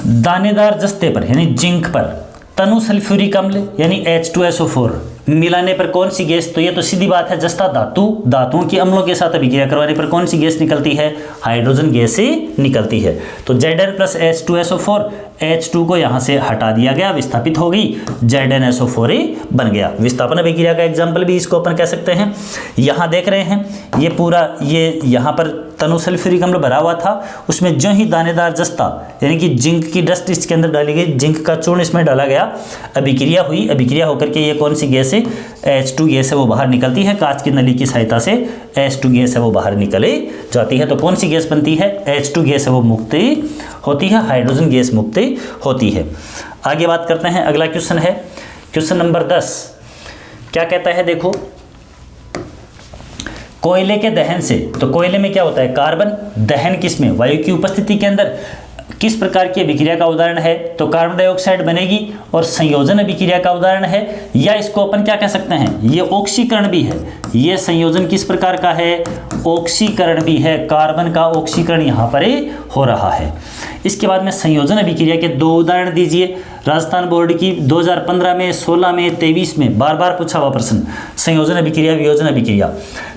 दानेदार जस्ते पर यानी जिंक पर तनु सल्फ्यूरिक अम्ल यानी H2SO4 मिलाने पर कौन सी गैस, तो ये तो सीधी बात है, जस्ता धातुओं की अम्लों के साथ अभिक्रिया करवाने पर कौन सी गैस निकलती है, हाइड्रोजन गैस से निकलती है। तो Zn प्लस H2SO4, H2 को यहाँ से हटा दिया गया, विस्थापित हो गई, ZnSO4 बन गया। विस्थापन अभिक्रिया का एग्जाम्पल भी इसको अपन कह सकते हैं। यहाँ देख रहे हैं ये पूरा, ये यहाँ पर तनु सल्फ्यूरिक अम्ल भरा हुआ था, उसमें जो ही दानेदार जस्ता यानी कि जिंक की डस्ट इसके अंदर डाली गई, जिंक का चूर्ण इसमें डाला गया, अभिक्रिया हुई, अभिक्रिया होकर के ये कौन सी गैस है, H2 गैस है वो बाहर निकलती है, कांच की नली की सहायता से H2 गैस है वो बाहर निकले जाती है। तो कौन सी गैस बनती है, H2 गैस है वो मुक्ति होती है, हाइड्रोजन गैस मुक्ति होती है। आगे बात करते हैं, अगला क्वेश्चन है क्वेश्चन नंबर 10। क्या कहता है, देखो, कोयले के दहन से, तो कोयले में क्या होता है, कार्बन, दहन किसमें, वायु की उपस्थिति के अंदर, किस प्रकार की अभिक्रिया का उदाहरण है, तो कार्बन डाइऑक्साइड बनेगी, और संयोजन अभिक्रिया का उदाहरण है, या इसको अपन क्या कह सकते हैं, ये ऑक्सीकरण भी है। ये संयोजन किस प्रकार का है, ऑक्सीकरण भी है, कार्बन का ऑक्सीकरण यहाँ पर हो रहा है। इसके बाद में संयोजन अभिक्रिया के 2 उदाहरण दीजिए। राजस्थान बोर्ड की 2015 में, 16 में, 23 में बार बार पूछा हुआ प्रश्न, संयोजन अभिक्रिया, वियोजन अभिक्रिया।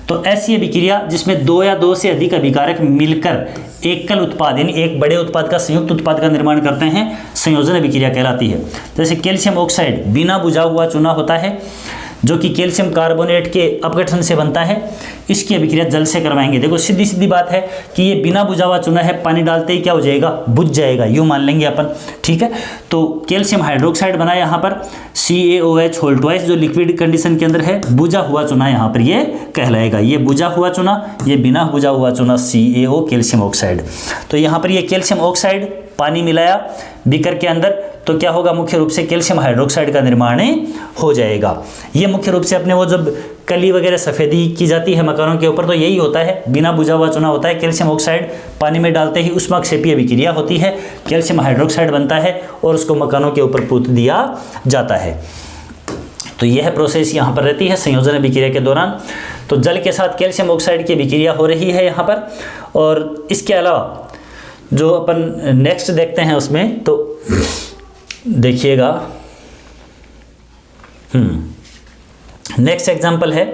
तो ऐसी अभिक्रिया जिसमें 2 या 2 से अधिक अभिकारक मिलकर एकल उत्पाद यानी एक बड़े उत्पाद का संयुक्त उत्पाद का निर्माण करते हैं, संयोजन अभिक्रिया कहलाती है। जैसे कैल्शियम ऑक्साइड बिना बुझा हुआ चूना होता है, जो कि कैल्शियम कार्बोनेट के अपघटन से बनता है, इसकी अभिक्रिया जल से करवाएंगे। देखो सीधी सीधी बात है कि ये बिना बुझा हुआ चूना है, पानी डालते ही क्या हो जाएगा, बुझ जाएगा, यूँ मान लेंगे अपन, ठीक है। तो कैल्शियम हाइड्रोक्साइड बना यहाँ पर CaOH2, जो लिक्विड कंडीशन के अंदर है, बुझा हुआ चूना यहाँ पर ये कहलाएगा। ये बुझा हुआ चूना, ये बिना बुझा हुआ चूना, CaO कैल्शियम ऑक्साइड। तो यहाँ पर ये कैल्शियम ऑक्साइड पानी मिलाया बीकर के अंदर, तो क्या होगा, मुख्य रूप से कैल्शियम हाइड्रोक्साइड का निर्माण हो जाएगा। ये मुख्य रूप से अपने वो जब कली वगैरह सफ़ेदी की जाती है मकानों के ऊपर, तो यही होता है, बिना बुझा हुआ चूना होता है, कैल्शियम ऑक्साइड पानी में डालते ही उष्माक्षेपीय अभिक्रिया होती है, कैल्शियम हाइड्रोक्साइड बनता है और उसको मकानों के ऊपर पूत दिया जाता है। तो यह प्रोसेस यहाँ पर रहती है संयोजन अभिक्रिया के दौरान। तो जल के साथ कैल्शियम ऑक्साइड की अभिक्रिया हो रही है यहाँ पर। और इसके अलावा जो अपन नेक्स्ट देखते हैं उसमें, तो देखिएगा, नेक्स्ट एग्जाम्पल है,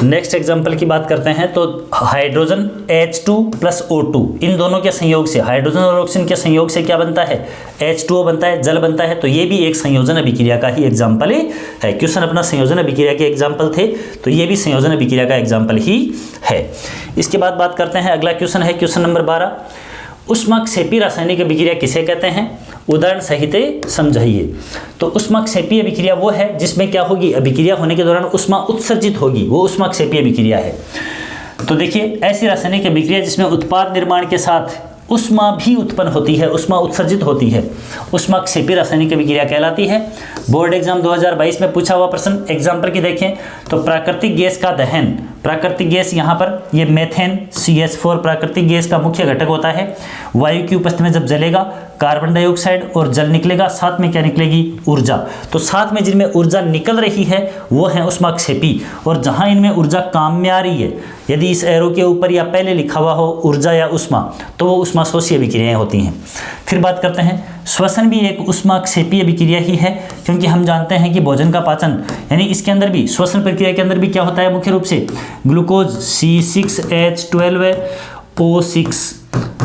नेक्स्ट एग्जाम्पल की बात करते हैं। तो हाइड्रोजन H2 + O2, इन दोनों के संयोग से, हाइड्रोजन और ऑक्सीजन के संयोग से क्या बनता है, H2O बनता है, जल बनता है। तो ये भी एक संयोजन अभिक्रिया का ही एग्जाम्पल है। क्वेश्चन अपना संयोजन अभिक्रिया के एग्जाम्पल थे, तो ये भी संयोजन अभिक्रिया का एग्जाम्पल ही है। इसके बाद बात करते हैं, अगला क्वेश्चन है क्वेश्चन नंबर 12। उष्माक्षेपी रासायनिक अभिक्रिया किसे कहते हैं, उदाहरण सहित समझाइए। तो उष्माक्षेपी अभिक्रिया वो है जिसमें क्या होगी, अभिक्रिया होने के दौरान उष्मा उत्सर्जित होगी, वो उष्माक्षेपी अभिक्रिया है। तो देखिए, ऐसी रासायनिक अभिक्रिया जिसमें उत्पाद निर्माण के साथ उष्मा भी उत्पन्न होती है, उष्मा उत्सर्जित होती है, उष्माक्षेपी रासायनिक अभिक्रिया कहलाती है। बोर्ड एग्जाम 2022 में पूछा हुआ प्रश्न, एग्जाम्पल की देखें तो प्राकृतिक गैस का दहन, प्राकृतिक गैस यहाँ पर ये मेथेन CH4 प्राकृतिक गैस का मुख्य घटक होता है। वायु की उपस्थिति में जब जलेगा, कार्बन डाइऑक्साइड और जल निकलेगा, साथ में क्या निकलेगी, ऊर्जा। तो साथ में जिनमें ऊर्जा निकल रही है वो है उष्माक्षेपी, और जहाँ इनमें ऊर्जा काम में आ रही है, यदि इस एरो के ऊपर या पहले लिखा हुआ हो ऊर्जा या उष्मा, तो वो उष्माशोषी अभिक्रियाएं होती हैं। फिर बात करते हैं, श्वसन भी एक उष्माक्षेपी अभिक्रिया ही है, क्योंकि हम जानते हैं कि भोजन का पाचन यानी इसके अंदर भी, श्वसन प्रक्रिया के अंदर भी क्या होता है, मुख्य रूप से ग्लूकोज C6H12O6,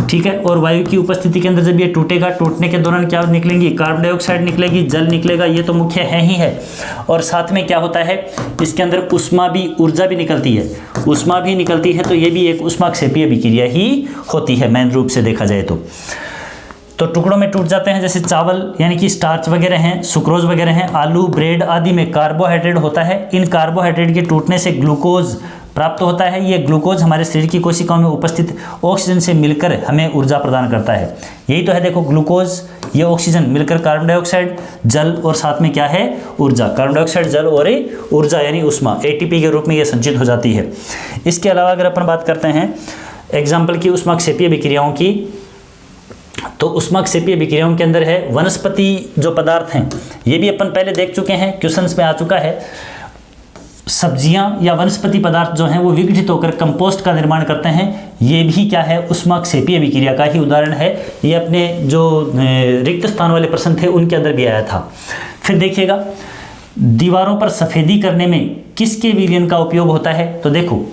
ठीक है। और वायु की उपस्थिति के अंदर जब ये टूटेगा, टूटने के दौरान क्या निकलेंगी, कार्बन डाइऑक्साइड निकलेगी, जल निकलेगा, ये तो मुख्य है ही है। और साथ में क्या होता है, इसके अंदर उष्मा भी, ऊर्जा भी निकलती है, उष्मा भी निकलती है। तो ये भी एक उष्माक्षेपी अभिक्रिया ही होती है मेन रूप से देखा जाए तो टुकड़ों में टूट जाते हैं, जैसे चावल यानी कि स्टार्च वगैरह हैं, सुक्रोज वगैरह हैं, आलू, ब्रेड आदि में कार्बोहाइड्रेट होता है। इन कार्बोहाइड्रेट के टूटने से ग्लूकोज प्राप्त होता है। ये ग्लूकोज हमारे शरीर की कोशिकाओं में उपस्थित ऑक्सीजन से मिलकर हमें ऊर्जा प्रदान करता है। यही तो है, देखो ग्लूकोज, ये ऑक्सीजन मिलकर कार्बन डाइऑक्साइड, जल और साथ में क्या है, ऊर्जा। कार्बन डाइऑक्साइड, जल और ऊर्जा यानी उष्मा ATP के रूप में ये संचित हो जाती है। इसके अलावा अगर अपन बात करते हैं एग्जाम्पल की उष्माक्षेपी अभिक्रियाओं की, तो उष्माक्षेपी अभिक्रियाओं के अंदर है वनस्पति जो पदार्थ हैं, ये भी अपन पहले देख चुके हैं, क्वेश्चंस में आ चुका है। सब्जियां या वनस्पति पदार्थ जो हैं वो विघटित होकर कंपोस्ट का निर्माण करते हैं, ये भी क्या है, उष्माक्षेपी अभिक्रिया का ही उदाहरण है। ये अपने जो रिक्त स्थान वाले प्रश्न थे उनके अंदर भी आया था। फिर देखिएगा, दीवारों पर सफ़ेदी करने में किसके विलयन का उपयोग होता है, तो देखो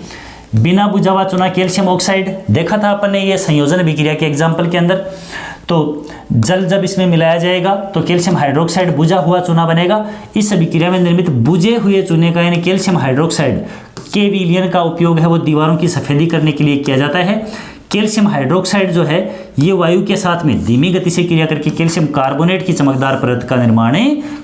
बिना बुझा हुआ चूना कैल्शियम ऑक्साइड देखा था अपन ने, ये संयोजन अभिक्रिया के एग्जाम्पल के अंदर। तो जल जब इसमें मिलाया जाएगा तो कैल्शियम हाइड्रोक्साइड बुझा हुआ चूना बनेगा। इस अभिक्रिया में निर्मित बुझे हुए चूने का यानी कैल्शियम हाइड्रोक्साइड के विलयन का उपयोग है वो दीवारों की सफेदी करने के लिए किया जाता है। कैल्शियम हाइड्रोक्साइड जो है ये वायु के साथ में धीमी गति से क्रिया करके कैल्शियम कार्बोनेट की चमकदार परत का निर्माण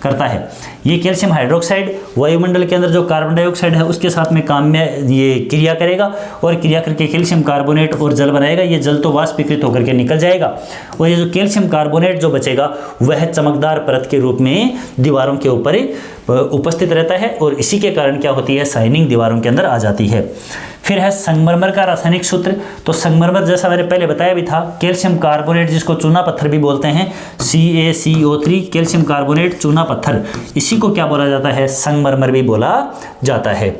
करता है। ये कैल्शियम हाइड्रोक्साइड वायुमंडल के अंदर जो कार्बन डाइऑक्साइड है उसके साथ में काम में ये क्रिया करेगा और क्रिया करके कैल्शियम कार्बोनेट और जल बनाएगा। ये जल तो वाष्पीकृत होकर के निकल जाएगा और ये जो कैल्शियम कार्बोनेट जो बचेगा वह चमकदार परत के रूप में दीवारों के ऊपर उपस्थित रहता है और इसी के कारण क्या होती है, शाइनिंग दीवारों के अंदर आ जाती है। फिर है संगमरमर का रासायनिक सूत्र। तो संगमरमर जैसा मैंने पहले बताया भी था, कैल्शियम कार्बोनेट जिसको चूना पत्थर भी बोलते हैं, CaCO3 कैल्शियम कार्बोनेट चूना पत्थर, इसी को क्या बोला जाता है, संगमरमर भी बोला जाता है।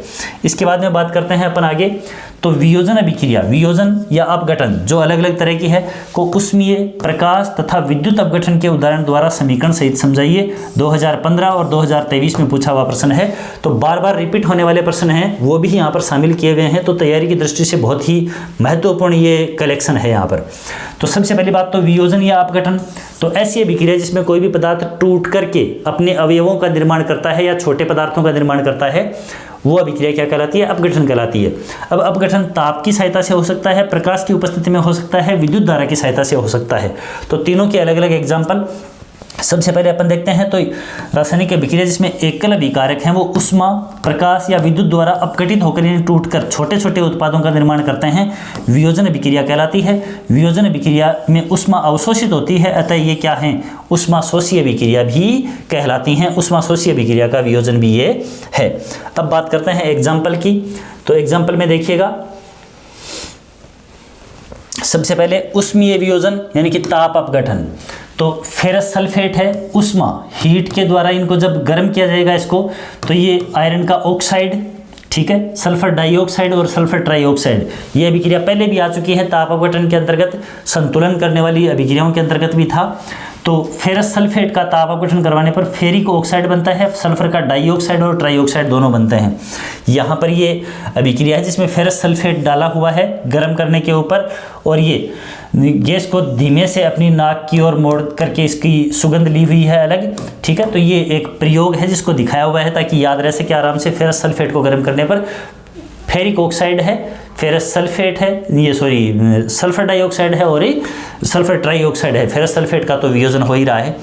इसके बाद में बात करते हैं अपन आगे। तो वियोजन अभिक्रिया, वियोजन या अपघटन जो अलग अलग तरह की है को उष्मीय, प्रकाश तथा विद्युत अपघटन के उदाहरण द्वारा समीकरण सहित समझाइए। 2015 और 2023 में पूछा हुआ प्रश्न है, तो बार बार रिपीट होने वाले प्रश्न हैं वो भी यहाँ पर शामिल किए गए हैं। तो तैयारी की दृष्टि से बहुत ही महत्वपूर्ण ये कलेक्शन है यहाँ पर। तो सबसे पहली बात तो वियोजन या अपघटन, तो ऐसी अभिक्रिया जिसमें कोई भी पदार्थ टूट करके अपने अवयवों का निर्माण करता है या छोटे पदार्थों का निर्माण करता है, वो अभिक्रिया क्या कहलाती है, अपघटन कहलाती है। अब अपघटन ताप की सहायता से हो सकता है, प्रकाश की उपस्थिति में हो सकता है, विद्युत धारा की सहायता से हो सकता है। तो तीनों के अलग अलग एग्जाम्पल सबसे पहले अपन देखते हैं। तो रासायनिक अभिक्रिया जिसमें एकल अभिकारक हैं वो उष्मा, प्रकाश या विद्युत द्वारा अपघटित होकर यानी टूटकर छोटे छोटे उत्पादों का निर्माण करते हैं, वियोजन अभिक्रिया कहलाती है। वियोजन अभिक्रिया में उष्मा अवशोषित होती है, अतः ये क्या है, उष्माशोषी अभिक्रिया भी कहलाती हैं। उष्माशोषी अभिक्रिया का वियोजन भी ये है। अब बात करते हैं एग्जाम्पल की। तो एग्जाम्पल में देखिएगा, सबसे पहले उष्मीय वियोजन यानी कि ताप अपघटन। तो फेरस सल्फेट है, उष्मा हीट के द्वारा इनको जब गर्म किया जाएगा इसको, तो ये आयरन का ऑक्साइड, ठीक है, सल्फर डाइऑक्साइड और सल्फर ट्राइऑक्साइड, ये अभिक्रिया पहले भी आ चुकी है, ताप अपघटन के अंतर्गत, संतुलन करने वाली अभिक्रियाओं के अंतर्गत भी था। तो फेरस सल्फेट का ताप अपघटन करवाने पर फेरिक ऑक्साइड बनता है, सल्फर का डाइऑक्साइड और ट्राइऑक्साइड दोनों बनते हैं। यहाँ पर ये अभिक्रिया है जिसमें फेरस सल्फेट डाला हुआ है गर्म करने के ऊपर, और ये गैस को धीमे से अपनी नाक की ओर मोड़ करके इसकी सुगंध ली हुई है अलग, ठीक है। तो ये एक प्रयोग है जिसको दिखाया हुआ है ताकि याद रह सके आराम से। फेरस सल्फेट को गर्म करने पर फेरिक ऑक्साइड है, फेरस सल्फेट है, ये सॉरी सल्फर डाइऑक्साइड है और ये सल्फर ट्राइऑक्साइड है। फेरस सल्फेट का तो वियोजन हो ही रहा है।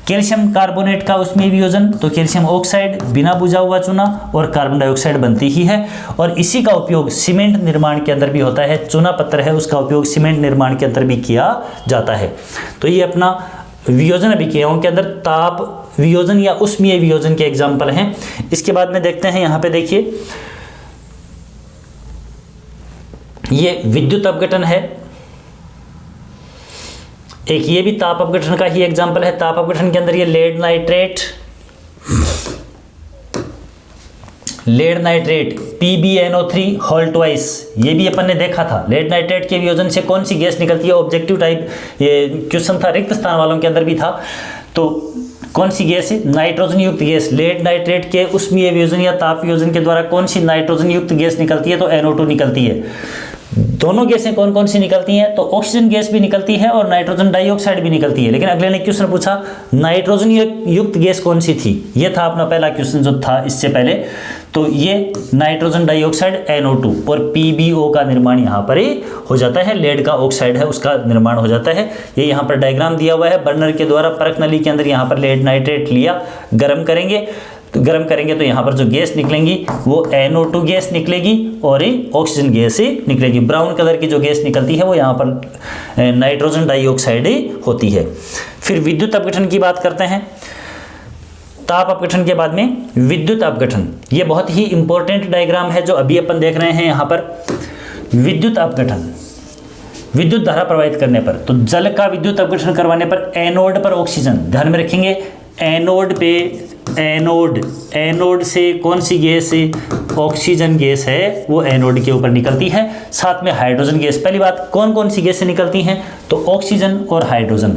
कैल्शियम कार्बोनेट का उसमें वियोजन, तो कैल्शियम ऑक्साइड बिना बुझा हुआ चूना और कार्बन डाइऑक्साइड बनती ही है, और इसी का उपयोग सीमेंट निर्माण के अंदर भी होता है। चूना पत्थर है उसका उपयोग सीमेंट निर्माण के अंदर भी किया जाता है। तो ये अपना वियोजन अभिक्रियाओं के अंदर ताप वियोजन या उष्मीय वियोजन के एग्जाम्पल हैं। इसके बाद में देखते हैं, यहाँ पे देखिए ये विद्युत अपघटन है, एक ये भी ताप अपघटन का ही एग्जाम्पल है। ताप अपघटन के अंदर ये lead nitrate PbNO3 whole twice, ये भी अपन ने देखा था। लेड नाइट्रेट के वियोजन से कौन सी गैस निकलती है, ऑब्जेक्टिव टाइप ये क्वेश्चन था, रिक्त स्थान वालों के अंदर भी था। तो कौन सी गैस है, नाइट्रोजन युक्त गैस। लेड नाइट्रेट के उष्मीय वियोजन या ताप वियोजन के द्वारा कौन सी नाइट्रोजन युक्त गैस निकलती है, तो NO2 निकलती है। दोनों गैसें कौन कौन सी निकलती हैं, तो ऑक्सीजन गैस भी निकलती है और नाइट्रोजन डाइऑक्साइड भी निकलती है। लेकिन अगले ने क्वेश्चन पूछा नाइट्रोजन युक्त गैस कौन सी थी, ये था अपना पहला क्वेश्चन जो था इससे पहले। तो ये नाइट्रोजन डाइऑक्साइड NO2 और PbO का निर्माण यहाँ पर ही हो जाता है। लेड का ऑक्साइड है उसका निर्माण हो जाता है। ये यहाँ पर डायग्राम दिया हुआ है, बर्नर के द्वारा परख नली के अंदर यहाँ पर लेड नाइट्रेट लिया, गर्म करेंगे तो यहाँ पर जो गैस निकलेंगी वो NO2 गैस निकलेगी और ऑक्सीजन गैस ही निकलेगी। ब्राउन कलर की जो गैस निकलती है वो यहाँ पर नाइट्रोजन डाइऑक्साइड होती है। फिर विद्युत अपघटन की बात करते हैं। ताप अपघटन के बाद में विद्युत अपघटन, ये बहुत ही इंपॉर्टेंट डायग्राम है जो अभी अपन देख रहे हैं यहाँ पर। विद्युत अपघटन, विद्युत धारा प्रवाहित करने पर, तो जल का विद्युत अपघटन करवाने पर एनोड पर ऑक्सीजन, ध्यान में रखेंगे एनोड पे एनोड से कौन सी गैस, ऑक्सीजन गैस है वो एनोड के ऊपर निकलती है, साथ में हाइड्रोजन गैस। पहली बात कौन कौन सी गैसें निकलती हैं, तो ऑक्सीजन और हाइड्रोजन।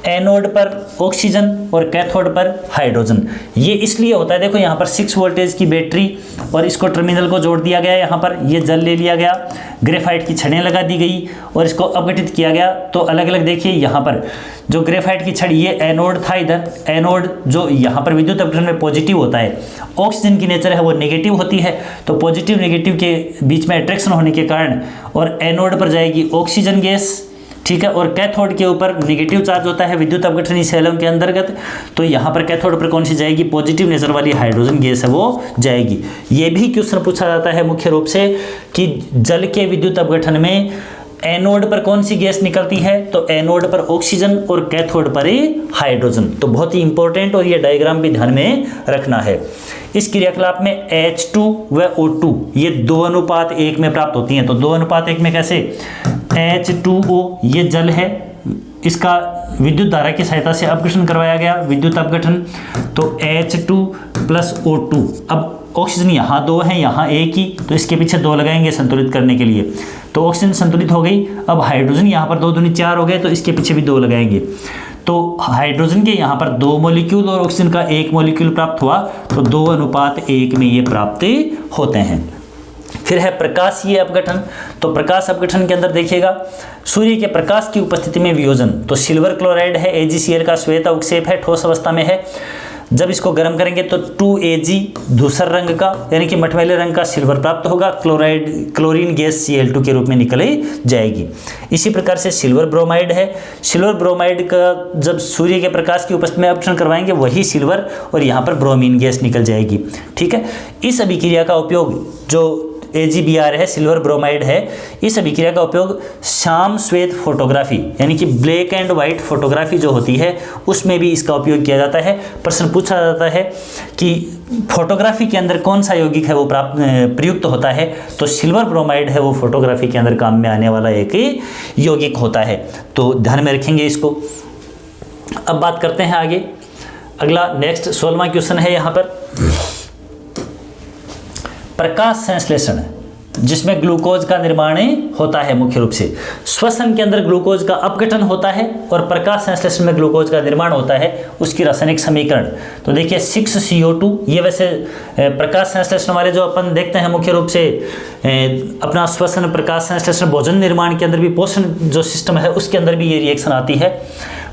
एनोड पर ऑक्सीजन और कैथोड पर हाइड्रोजन। ये इसलिए होता है, देखो यहाँ पर 6 वोल्टेज की बैटरी और इसको टर्मिनल को जोड़ दिया गया, यहाँ पर ये जल ले लिया गया, ग्रेफाइट की छड़ें लगा दी गई और इसको अपघटित किया गया। तो अलग अलग देखिए यहाँ पर जो ग्रेफाइट की छड़ी, ये एनोड था, इधर एनोड जो यहाँ पर विद्युत अपघटन में पॉजिटिव होता है, ऑक्सीजन की नेचर है वो नेगेटिव होती है, तो पॉजिटिव नेगेटिव के बीच में अट्रैक्शन होने के कारण और एनोड पर जाएगी ऑक्सीजन गैस, ठीक है, और कैथोड के ऊपर नेगेटिव चार्ज होता है विद्युत अपघटन सेलम के अंतर्गत, तो यहाँ पर कैथोड पर कौन सी जाएगी, पॉजिटिव नेचर वाली हाइड्रोजन गैस है वो जाएगी। ये भी क्वेश्चन पूछा जाता है मुख्य रूप से कि जल के विद्युत अपघटन में एनोड पर कौन सी गैस निकलती है, तो एनोड पर ऑक्सीजन और कैथोड पर हाइड्रोजन। तो बहुत ही इंपॉर्टेंट, और ये डायग्राम भी ध्यान में रखना है। इस क्रियाकलाप में H2 व O2 ये 2:1 में प्राप्त होती हैं। तो 2:1 में कैसे, H2O ये जल है, इसका विद्युत धारा की सहायता से अपघटन करवाया गया, विद्युत अपघटन, तो H2 + O2। अब ऑक्सीजन यहाँ 2 है, यहाँ 1 ही, तो इसके पीछे 2 लगाएंगे संतुलित करने के लिए, तो ऑक्सीजन संतुलित हो गई। अब हाइड्रोजन यहाँ पर 2 दूनी 4 हो गए, तो इसके पीछे भी 2 लगाएंगे, तो हाइड्रोजन के यहाँ पर 2 मॉलिक्यूल और ऑक्सीजन का 1 मॉलिक्यूल प्राप्त हुआ, तो 2:1 में ये प्राप्त होते हैं। फिर है प्रकाशीय अपघटन। तो प्रकाश अपघटन के अंदर देखिएगा, सूर्य के प्रकाश की उपस्थिति में वियोजन, तो सिल्वर क्लोराइड है, AgCl का श्वेत अवक्षेप है, ठोस अवस्था में है। जब इसको गर्म करेंगे तो 2Ag धूसर रंग का यानी कि मटमैले रंग का सिल्वर प्राप्त होगा, क्लोरीन गैस Cl2 के रूप में निकल जाएगी। इसी प्रकार से सिल्वर ब्रोमाइड है, सिल्वर ब्रोमाइड का जब सूर्य के प्रकाश की उपस्थिति में अपघटन करवाएंगे वही सिल्वर, और यहाँ पर ब्रोमीन गैस निकल जाएगी, ठीक है। इस अभिक्रिया का उपयोग जो AgBr है, सिल्वर ब्रोमाइड है, इस अभिक्रिया का उपयोग श्याम श्वेत फोटोग्राफी यानी कि ब्लैक एंड व्हाइट फोटोग्राफी जो होती है उसमें भी इसका उपयोग किया जाता है। प्रश्न पूछा जाता है कि फोटोग्राफी के अंदर कौन सा यौगिक है वो प्रयुक्त होता है, तो सिल्वर ब्रोमाइड है वो फोटोग्राफी के अंदर काम में आने वाला एक यौगिक होता है, तो ध्यान में रखेंगे इसको। अब बात करते हैं आगे, अगला नेक्स्ट 16वां क्वेश्चन है यहाँ पर प्रकाश संश्लेषण, जिसमें ग्लूकोज का निर्माण होता है। मुख्य रूप से श्वसन के अंदर ग्लूकोज का अपघटन होता है और प्रकाश संश्लेषण में ग्लूकोज का निर्माण होता है। उसकी रासायनिक समीकरण तो देखिए 6CO2, ये वैसे प्रकाश संश्लेषण वाले जो अपन देखते हैं मुख्य रूप से अपना श्वसन, प्रकाश संश्लेषण, भोजन निर्माण के अंदर भी, पोषण जो सिस्टम है उसके अंदर भी ये रिएक्शन आती है।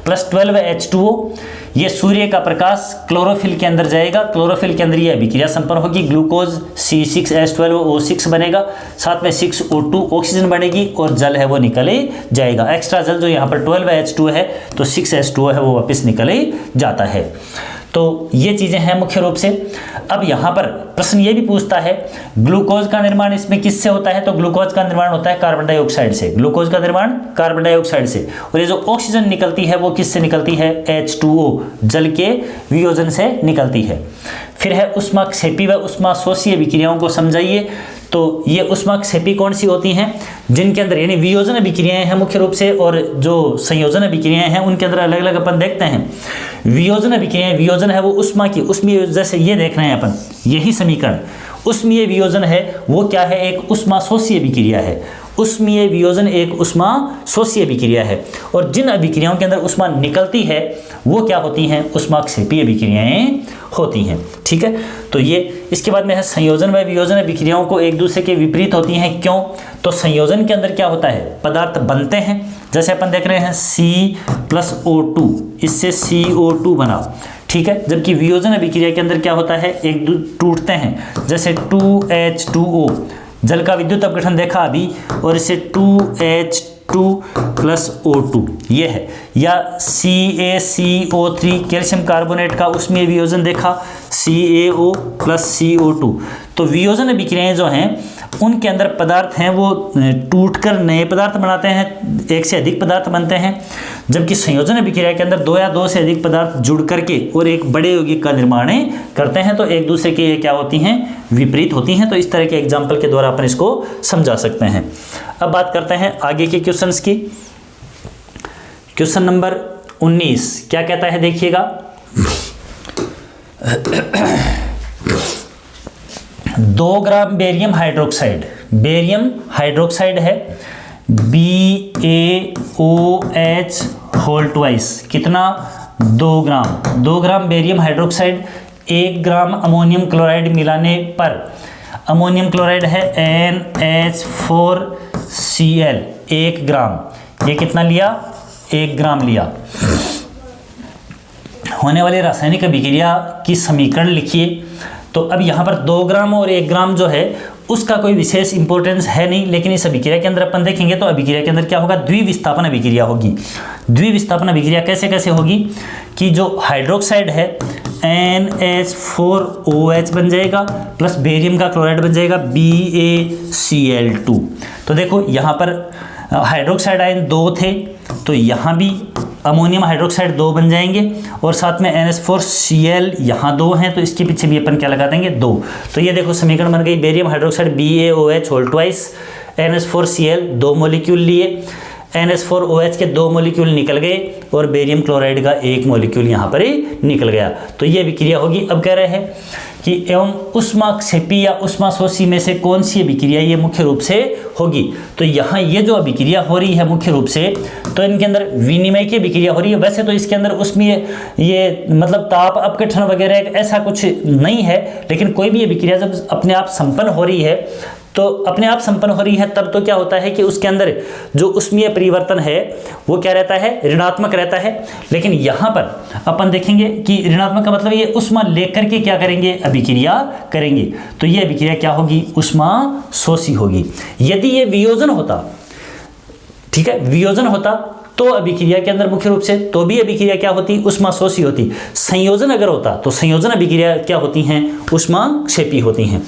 +12 H2O, ये सूर्य का प्रकाश क्लोरोफिल के अंदर जाएगा, क्लोरोफिल के अंदर ये अभिक्रिया संपन्न होगी, ग्लूकोज C6H12O6 बनेगा, साथ में 6O2 ऑक्सीजन बनेगी और जल है वो निकले जाएगा। एक्स्ट्रा जल जो यहाँ पर 12 H2O है तो 6 H2O है वो वापस निकले जाता है। तो ये चीज़ें हैं मुख्य रूप से। अब यहाँ पर प्रश्न ये भी पूछता है ग्लूकोज का निर्माण इसमें किससे होता है, तो ग्लूकोज का निर्माण होता है कार्बन डाइऑक्साइड से, ग्लूकोज का निर्माण कार्बन डाइऑक्साइड से, और ये जो ऑक्सीजन निकलती है वो किससे निकलती है, H2O जल के वियोजन से निकलती है। फिर है ऊष्माक्षेपी व ऊष्माशोषी अभिक्रियाओं को समझाइए। तो ये ऊष्माक्षेपी कौन सी होती हैं, जिनके अंदर यानी वियोजन अभिक्रियाएं हैं मुख्य रूप से, और जो संयोजन अभिक्रियाएं हैं उनके अंदर अलग अलग अपन देखते हैं। वियोजन अभिक्रियाएं, वियोजन है वो ऊष्मा की, ऊष्मीय, जैसे ये देख रहे हैं अपन, यही समीकरण ऊष्मीय वियोजन है वो क्या है, एक ऊष्माशोषी अभिक्रिया है। ऊष्मीय वियोजन एक ऊष्माशोषी अभिक्रिया है, और जिन अभिक्रियाओं के अंदर ऊष्मा निकलती है वो क्या होती हैं, ऊष्माक्षेपी अभिक्रियाएं होती हैं, ठीक है। तो ये इसके बाद में है संयोजन व वियोजन अभिक्रियाओं को एक दूसरे के विपरीत होती हैं, क्यों, तो संयोजन के अंदर क्या होता है, पदार्थ बनते हैं, जैसे अपन देख रहे हैं C+O2, इससे CO2 बना, ठीक है। जबकि वियोजन अभिक्रिया के अंदर क्या होता है, एक टूटते हैं, जैसे 2H2O, जल का विद्युत अपघटन देखा अभी, और इसे 2H2+O2 ये है, या CaCO3 कैल्शियम कार्बोनेट का उसमें वियोजन देखा, CaO+CO2। तो वियोजन अभिक्रियाएं जो हैं उनके अंदर पदार्थ हैं वो टूटकर नए पदार्थ बनाते हैं, एक से अधिक पदार्थ बनते हैं, जबकि संयोजन अभिक्रिया के अंदर 2 या 2 से अधिक पदार्थ जुड़ करके और एक बड़े यौगिक का निर्माण करते हैं, तो एक दूसरे के क्या होती हैं, विपरीत होती हैं। तो इस तरह के एग्जाम्पल के द्वारा अपन इसको समझा सकते हैं। अब बात करते हैं आगे के क्वेश्चंस की। क्वेश्चन नंबर 19 क्या कहता है, देखिएगा 2 ग्राम बेरियम हाइड्रोक्साइड है, BaOH होल ट्वाइस, कितना 2 ग्राम, 2 ग्राम बेरियम हाइड्रोक्साइड 1 ग्राम अमोनियम क्लोराइड मिलाने पर, अमोनियम क्लोराइड है NH4Cl 1 ग्राम, ये कितना लिया 1 ग्राम लिया। होने वाली रासायनिक अभिक्रिया की समीकरण लिखिए। तो अब यहाँ पर 2 ग्राम और 1 ग्राम जो है उसका कोई विशेष इंपॉर्टेंस है नहीं, लेकिन इस अभिक्रिया के अंदर अपन देखेंगे तो अभिक्रिया के अंदर क्या होगा, द्विविस्थापन अभिक्रिया होगी। द्विविस्थापन अभिक्रिया कैसे कैसे होगी कि जो हाइड्रोक्साइड है NH4OH बन जाएगा प्लस बेरियम का क्लोराइड बन जाएगा BaCl2। तो देखो यहाँ पर हाइड्रोक्साइड आयन 2 थे तो यहाँ भी अमोनियम हाइड्रोक्साइड 2 बन जाएंगे और साथ में NH4Cl यहाँ 2 हैं तो इसके पीछे भी अपन क्या लगा देंगे 2। तो ये देखो समीकरण बन गई, barium hydroxide BaOH whole twice, NH4Cl 2 molecule लिए, NH4OH के 2 मॉलिक्यूल निकल गए और बेरियम क्लोराइड का 1 मॉलिक्यूल यहाँ पर ही निकल गया। तो ये अभिक्रिया होगी। अब कह रहे हैं कि एवं उष्माक्षेपी या उष्माशोषी में से कौन सी अभिक्रिया ये मुख्य रूप से होगी। तो यहाँ ये जो अभिक्रिया हो रही है मुख्य रूप से, तो इनके अंदर विनिमय की अभिक्रिया हो रही है। वैसे तो इसके अंदर उसमें ये मतलब ताप अपघटन वगैरह ऐसा कुछ नहीं है, लेकिन कोई भी अभिक्रिया जब अपने आप संपन्न हो रही है तो अपने आप संपन्न हो रही है तब तो क्या होता है कि उसके अंदर जो उष्मीय परिवर्तन है वो क्या रहता है, ऋणात्मक रहता है। लेकिन यहाँ पर अपन देखेंगे कि ऋणात्मक का मतलब ये उष्मा लेकर के क्या करेंगे, अभिक्रिया करेंगे। तो ये अभिक्रिया क्या होगी, उष्माशोषी होगी। यदि ये वियोजन होता, ठीक है, वियोजन होता तो अभिक्रिया के अंदर मुख्य रूप से तो भी अभिक्रिया क्या होती, उष्माशोषी होती। संयोजन अगर होता तो संयोजन अभिक्रिया क्या होती हैं, उष्माक्षेपी होती हैं।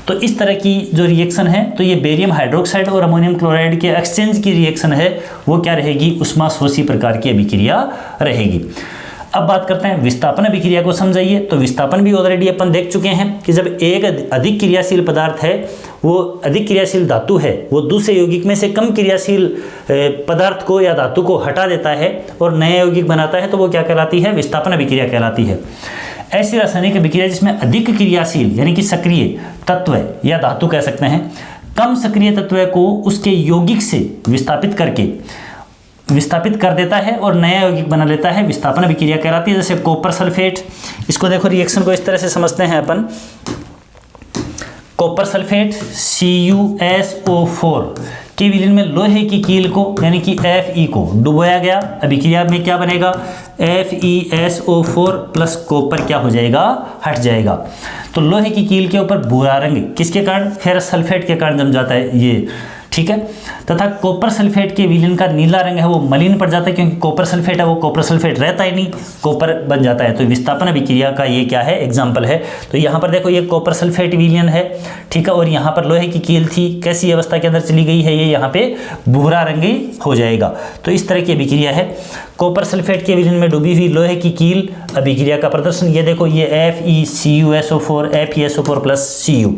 तो इस तरह की जो रिएक्शन है तो ये बेरियम हाइड्रोक्साइड और अमोनियम क्लोराइड के एक्सचेंज की रिएक्शन है वो क्या रहेगी, उष्माशोषी प्रकार की अभिक्रिया रहेगी। अब बात करते हैं विस्थापन अभिक्रिया को समझाइए। तो विस्थापन भी ऑलरेडी अपन देख चुके हैं कि जब एक अधिक क्रियाशील पदार्थ है, वो अधिक क्रियाशील धातु है, वो दूसरे यौगिक में से कम क्रियाशील पदार्थ को या धातु को हटा देता है और नया यौगिक बनाता है, तो वो क्या कहलाती है, विस्थापन अभिक्रिया कहलाती है। ऐसी रासायनिक अभिक्रिया जिसमें अधिक क्रियाशील यानी कि सक्रिय तत्व या धातु कह सकते हैं, कम सक्रिय तत्व को उसके यौगिक से विस्थापित कर देता है और नया यौगिक बना लेता है, विस्थापन अभिक्रिया कहलाती है। जैसे कॉपर सल्फेट, इसको देखो रिएक्शन को इस तरह से समझते हैं अपन। कॉपर सल्फेट CuSO4 के विलयन में लोहे की कील को यानी कि Fe को डुबोया गया। अभिक्रिया में क्या बनेगा, FeSO4 प्लस कॉपर क्या हो जाएगा, हट जाएगा। तो लोहे की कील के ऊपर भूरा रंग किसके कारण, फेरस सल्फेट के कारण जम जाता है ये, ठीक है। तथा कॉपर सल्फेट के विलयन का नीला रंग है वो मलिन पड़ जाता है, क्योंकि कॉपर सल्फेट है वो कॉपर सल्फेट रहता ही नहीं, कॉपर बन जाता है। तो विस्थापन अभिक्रिया का ये क्या है, एग्जाम्पल है। तो यहाँ पर देखो ये कॉपर सल्फेट विलयन है, ठीक है, और यहाँ पर लोहे की कील थी, कैसी अवस्था के अंदर चली गई है, ये यहाँ पे भूरा रंगी हो जाएगा। तो इस तरह की अभिक्रिया है। कॉपर सल्फेट के विलयन में डूबी हुई लोहे की कील, अभिक्रिया का प्रदर्शन ये देखो, ये FeCuSO4 FeSO4 प्लस Cu।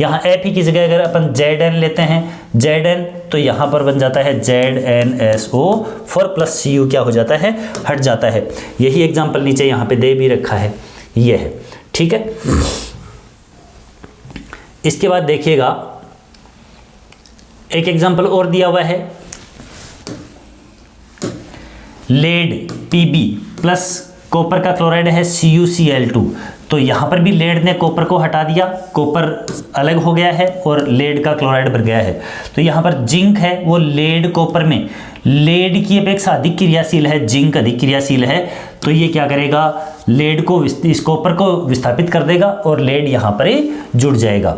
यहाँ Fe की जगह अगर अपन Zn लेते हैं, Zn, तो यहाँ पर बन जाता है ZnSO4 प्लस Cu क्या हो जाता है, हट जाता है। यही एग्जाम्पल नीचे यहाँ पे दे भी रखा है, ये है, ठीक है। इसके बाद देखिएगा एक एग्जाम्पल और दिया हुआ है, लेड Pb प्लस कॉपर का क्लोराइड है CuCl2। तो यहाँ पर भी लेड ने कॉपर को हटा दिया, कॉपर अलग हो गया है और लेड का क्लोराइड बन गया है। तो यहाँ पर जिंक है वो लेड कॉपर में लेड की अपेक्षा अधिक क्रियाशील है, जिंक अधिक क्रियाशील है। तो ये क्या करेगा, लेड को इस कॉपर को विस्थापित कर देगा और लेड यहाँ पर ही जुड़ जाएगा।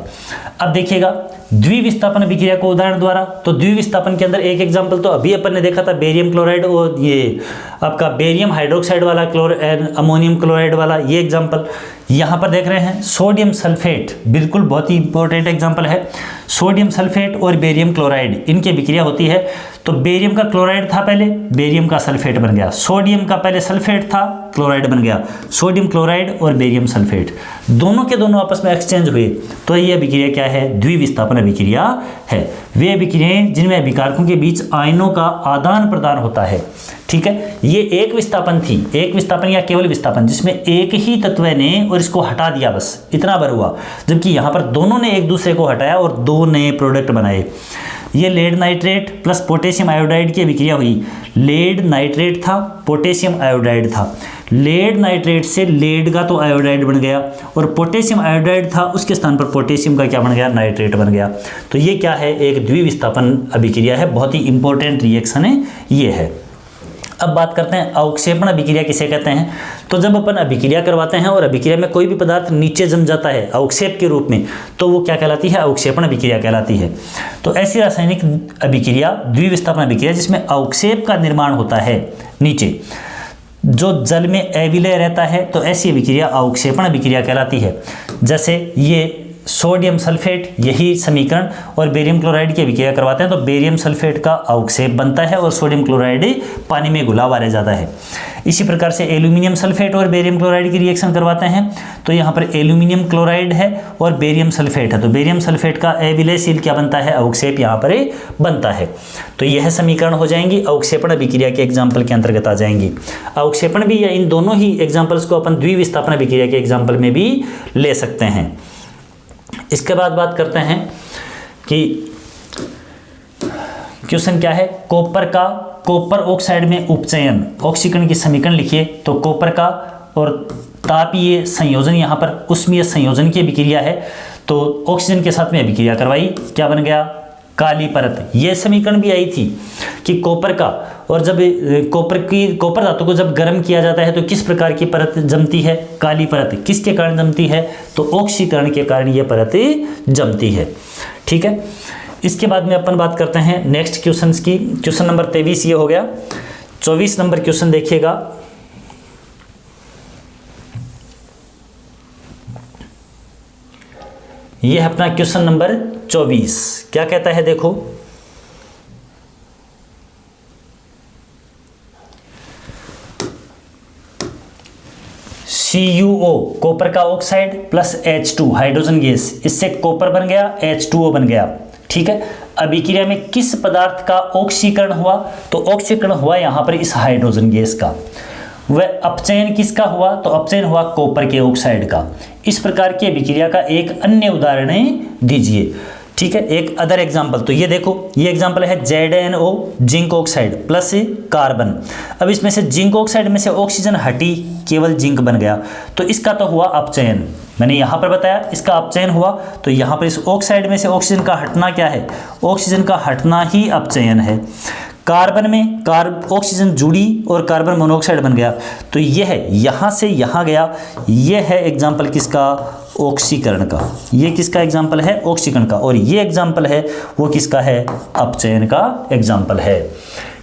अब देखिएगा द्विविस्थापन अभिक्रिया को उदाहरण द्वारा। तो द्विविस्थापन के अंदर एक एग्जांपल तो अभी अपन ने देखा था, बेरियम क्लोराइड और ये आपका बेरियम हाइड्रोक्साइड वाला अमोनियम क्लोराइड वाला, ये एग्जांपल। यहाँ पर देख रहे हैं सोडियम सल्फेट, बिल्कुल बहुत ही इंपॉर्टेंट एग्जांपल है। सोडियम सल्फेट और बेरियम क्लोराइड, इनकी अभिक्रिया होती है। तो बेरियम का क्लोराइड था पहले, बेरियम का सल्फेट बन गया। सोडियम का पहले सल्फेट था, क्लोराइड बन गया। सोडियम क्लोराइड और बेरियम सल्फेट दोनों के दोनों आपस में एक्सचेंज हुए, तो ये अभिक्रिया क्या है, द्विविस्थापन अभिक्रिया है। वे अभिक्रियाएं जिनमें अभिकारकों के बीच आयनों का आदान प्रदान होता है, ठीक है। ये एक विस्थापन थी, एक विस्थापन या केवल विस्थापन जिसमें एक ही तत्व ने और इसको हटा दिया, बस इतना भर हुआ। जबकि यहाँ पर दोनों ने एक दूसरे को हटाया और दो नए प्रोडक्ट बनाए। ये lead nitrate plus potassium iodide की अभिक्रिया हुई। लेड नाइट्रेट था, पोटेशियम आयोडाइड था। लेड नाइट्रेट से लेड का तो आयोडाइड बन गया, और पोटेशियम आयोडाइड था उसके स्थान पर पोटेशियम का क्या बन गया, नाइट्रेट बन गया। तो ये क्या है, एक द्विविस्थापन अभिक्रिया है, बहुत ही इंपॉर्टेंट रिएक्शन है ये है। अब बात करते हैं अवक्षेपण अभिक्रिया किसे कहते हैं। तो जब अपन अभिक्रिया करवाते हैं और अभिक्रिया में कोई भी पदार्थ नीचे जम जाता है अवक्षेप के रूप में, तो वो क्या कहलाती है, अवक्षेपण अभिक्रिया कहलाती है। तो ऐसी रासायनिक अभिक्रिया द्विविस्थापन अभिक्रिया जिसमें अवक्षेप का निर्माण होता है नीचे, जो जल में अविलय रहता है, तो ऐसी अभिक्रिया अवक्षेपण अभिक्रिया कहलाती है। जैसे ये सोडियम सल्फेट, यही समीकरण, और बेरियम क्लोराइड की अभिक्रिया करवाते हैं तो बेरियम सल्फेट का अवक्षेप बनता है और सोडियम क्लोराइड पानी में घुला हुआ रह जाता है। इसी प्रकार से एल्यूमिनियम सल्फेट और बेरियम क्लोराइड की रिएक्शन करवाते हैं तो यहाँ पर एल्यूमिनियम क्लोराइड है और बेरियम सल्फेट है, तो बेरियम सल्फेट का अविलयशील क्या बनता है, अवक्षेप यहाँ पर बनता है। तो यह समीकरण हो जाएंगी, अवक्षेपण अभिक्रिया के एग्जाम्पल के अंतर्गत आ जाएंगी। अवक्षेपण भी, या इन दोनों ही एग्जाम्पल्स को अपन द्विविस्थापन अभिक्रिया के एग्जाम्पल में भी ले सकते हैं। इसके बाद बात करते हैं कि क्वेश्चन क्या है, कॉपर ऑक्साइड में उपचयन, ऑक्सीकरण की समीकरण लिखिए। तो कॉपर का और तापीय संयोजन, यहाँ पर उष्मीय संयोजन की अभिक्रिया है, तो ऑक्सीजन के साथ में अभिक्रिया करवाई, क्या बन गया, काली परत। यह समीकरण भी आई थी कि कॉपर का, और जब कॉपर धातु को जब गर्म किया जाता है तो किस प्रकार की परत जमती है, काली परत। किसके कारण जमती है, तो ऑक्सीकरण के कारण यह परत जमती है। ठीक है, इसके बाद में अपन बात करते हैं नेक्स्ट क्वेश्चंस की। क्वेश्चन नंबर 23 ये हो गया। 24 नंबर क्वेश्चन देखिएगा। यह है अपना क्वेश्चन नंबर 24। क्या कहता है देखो, CuO कॉपर का oxide plus H2 hydrogen gas, इससे कॉपर बन गया, H2O बन गया। ठीक है, अभिक्रिया में किस पदार्थ का ऑक्सीकरण हुआ, तो ऑक्सीकरण हुआ यहां पर इस हाइड्रोजन गैस का। वह अपचयन किसका हुआ, तो अपचयन हुआ कॉपर के ऑक्साइड का। इस प्रकार की अभिक्रिया का एक अन्य उदाहरण दीजिए। ठीक है, एक अदर एग्जाम्पल, तो ये देखो, ये एग्जाम्पल है ZnO zinc oxide plus carbon. अब इसमें से जिंक ऑक्साइड में से ऑक्सीजन हटी, केवल जिंक बन गया, तो इसका तो हुआ अपचयन। मैंने यहाँ पर बताया इसका अपचयन हुआ, तो यहाँ पर इस ऑक्साइड में से ऑक्सीजन का हटना क्या है, ऑक्सीजन का हटना ही अपचयन है। कार्बन में ऑक्सीजन जुड़ी और कार्बन मोनोऑक्साइड बन गया, तो यह यहाँ से यहाँ गया। यह है एग्जाम्पल किसका, ऑक्सीकरण का। ये किसका एग्जाम्पल है, ऑक्सीकरण का। और ये एग्जाम्पल है वो किसका है, अपचयन का एग्जाम्पल है।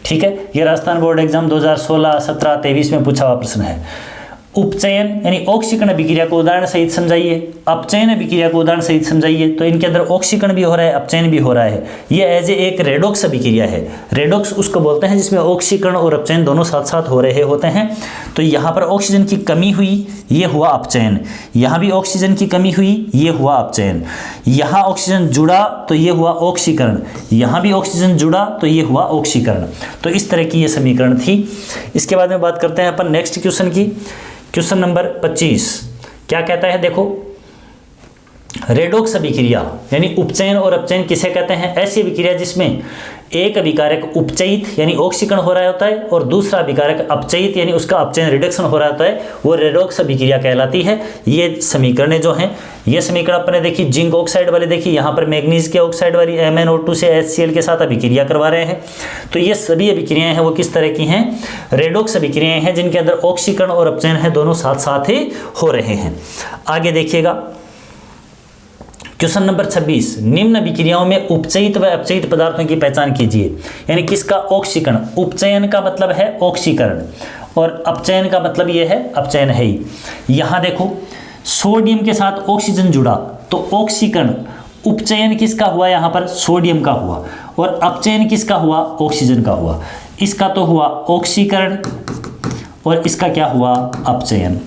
ठीक है, ये राजस्थान बोर्ड एग्जाम 2016, 17, 23 में पूछा हुआ प्रश्न है। उपचयन यानी ऑक्सीकरण अभिक्रिया को उदाहरण सहित समझाइए, अपचयन अभिक्रिया को उदाहरण सहित समझाइए। तो इनके अंदर ऑक्सीकरण भी हो रहा है, अपचयन भी हो रहा है। ये एज एक रेडॉक्स अभिक्रिया है। रेडॉक्स उसको बोलते हैं जिसमें ऑक्सीकरण और अपचयन दोनों साथ साथ हो रहे होते हैं। तो यहाँ पर ऑक्सीजन की कमी हुई, ये हुआ अपचयन। यहाँ भी ऑक्सीजन की कमी हुई, ये हुआ अपचयन। यहाँ ऑक्सीजन जुड़ा तो ये हुआ ऑक्सीकरण, यहाँ भी ऑक्सीजन जुड़ा तो ये हुआ ऑक्सीकरण। तो इस तरह की ये समीकरण थी। इसके बाद में बात करते हैं अपन नेक्स्ट क्वेश्चन की। क्वेश्चन नंबर 25 क्या कहता है देखो, रेडॉक्स अभिक्रिया यानी उपचयन और अपचयन किसे कहते हैं, ऐसी अभिक्रिया जिसमें एक अभिकारक उपचयित यानी ऑक्सीकरण हो रहा होता है और दूसरा अभिकारक अपचयित यानी उसका अपचयन रिडक्शन हो रहा होता है, वो रेडॉक्स अभिक्रिया कहलाती है। ये समीकरण जो हैं, ये समीकरण अपने देखी जिंक ऑक्साइड वाले देखी, यहाँ पर मैग्नीज के ऑक्साइड वाली MnO2 से HCl के साथ अभिक्रिया करवा रहे हैं। तो ये सभी अभिक्रियाएं हैं वो किस तरह की हैं, रेडॉक्स अभिक्रियाएं हैं जिनके अंदर ऑक्सीकरण और अपचयन है दोनों साथ साथ ही हो रहे हैं। आगे देखिएगा क्वेश्चन नंबर 26, निम्न अभिक्रियाओं में उपचयित व अपचयित पदार्थों की पहचान कीजिए। यानी किसका ऑक्सीकरण, उपचयन का मतलब है ऑक्सीकरण और अपचयन का मतलब यह है अपचयन है ही। यहाँ देखो सोडियम के साथ ऑक्सीजन जुड़ा तो ऑक्सीकरण, उपचयन किसका हुआ, यहाँ पर सोडियम का हुआ, और अपचयन किसका हुआ, ऑक्सीजन का हुआ। इसका तो हुआ ऑक्सीकरण और इसका क्या हुआ, अपचयन।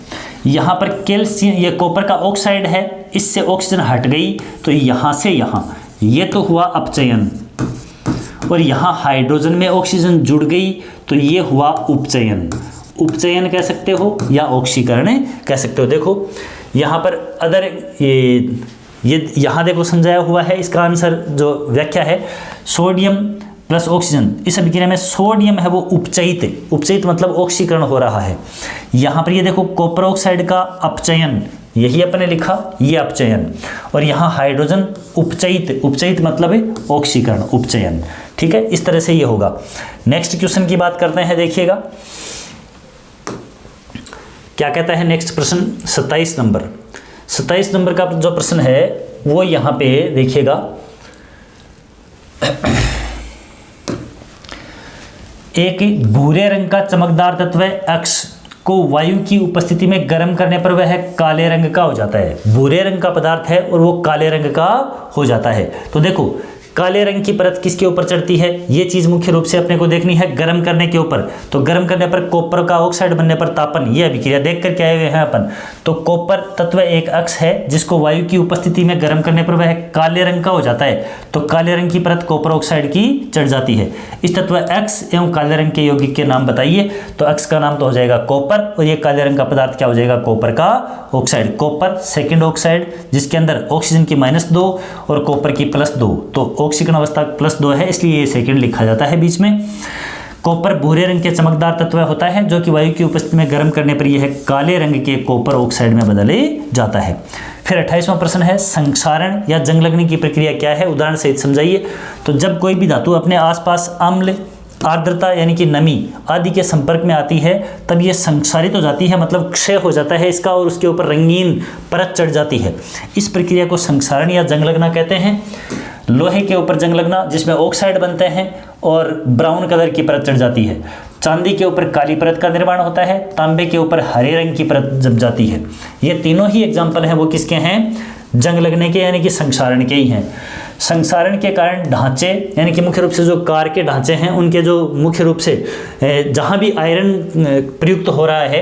यहाँ पर कैल्शियम, ये कॉपर का ऑक्साइड है, इससे ऑक्सीजन हट गई तो यहाँ से यहाँ, ये तो हुआ अपचयन, और यहाँ हाइड्रोजन में ऑक्सीजन जुड़ गई तो ये हुआ उपचयन। उपचयन कह सकते हो या ऑक्सीकरण कह सकते हो। देखो यहाँ पर अदर ये यहाँ देखो समझाया हुआ है, इसका आंसर जो व्याख्या है, सोडियम प्लस ऑक्सीजन, इस अभिक्रिया में सोडियम है वो उपचयित, उपचयित मतलब ऑक्सीकरण हो रहा है। यहाँ पर ये देखो कॉपर ऑक्साइड का अपचयन, यही अपने लिखा, ये अपचयन, और यहाँ हाइड्रोजन उपचयित, उपचयित मतलब ऑक्सीकरण, उपचयन। ठीक है, इस तरह से ये होगा। नेक्स्ट क्वेश्चन की बात करते हैं, देखिएगा क्या कहता है नेक्स्ट प्रश्न 27 नंबर। 27 नंबर का जो प्रश्न है वो यहाँ पे देखिएगा, एक भूरे रंग का चमकदार तत्व X को वायु की उपस्थिति में गर्म करने पर वह काले रंग का हो जाता है। भूरे रंग का पदार्थ है और वो काले रंग का हो जाता है। तो देखो काले रंग की परत किसके ऊपर चढ़ती है, ये चीज मुख्य रूप से अपने को देखनी है गर्म करने के ऊपर। तो गर्म करने पर कॉपर का ऑक्साइड बनने पर तापन, ये अभिक्रिया देख कर के आए हुए हैं अपन। तो कॉपर तत्व एक अक्ष है जिसको वायु की उपस्थिति में गर्म करने पर वह काले रंग का हो जाता है। तो काले रंग की परत कॉपर ऑक्साइड की चढ़ जाती है। इस तत्व एक्स एवं काले रंग के यौगिक के नाम बताइए। तो एक्स का नाम तो हो जाएगा कॉपर, और ये काले रंग का पदार्थ क्या हो जाएगा, कॉपर का ऑक्साइड। कॉपर सेकेंड ऑक्साइड जिसके अंदर ऑक्सीजन की -2 और कॉपर की +2, तो ऑक्सीकरण अवस्था +2 है, इसलिए ये सेकंड लिखा जाता है बीच में। कॉपर भूरे रंग के चमकदार तत्व होता है जो कि वायु की उपस्थिति में गर्म करने पर यह काले रंग के कॉपर ऑक्साइड में बदले जाता है। फिर 28वां प्रश्न है, संक्षारण या जंग लगने की प्रक्रिया क्या है, उदाहरण सहित समझाइए। तो जब कोई भी धातु अपने आसपास अम्ल, आर्द्रता यानी कि नमी आदि के संपर्क में आती है तब ये संक्षारित हो जाती है, मतलब क्षय हो जाता है इसका, और उसके ऊपर रंगीन परत चढ़ जाती है। इस प्रक्रिया को संक्षारण या जंग लगना कहते हैं। लोहे के ऊपर जंग लगना जिसमें ऑक्साइड बनते हैं और ब्राउन कलर की परत चढ़ जाती है। चांदी के ऊपर काली परत का निर्माण होता है। तांबे के ऊपर हरे रंग की परत जम जाती है। ये तीनों ही एग्जाम्पल हैं वो किसके हैं, जंग लगने के यानी कि संक्षारण के ही हैं। संक्षारण के कारण ढांचे यानी कि मुख्य रूप से जो कार के ढांचे हैं उनके जो मुख्य रूप से जहाँ भी आयरन प्रयुक्त हो रहा है,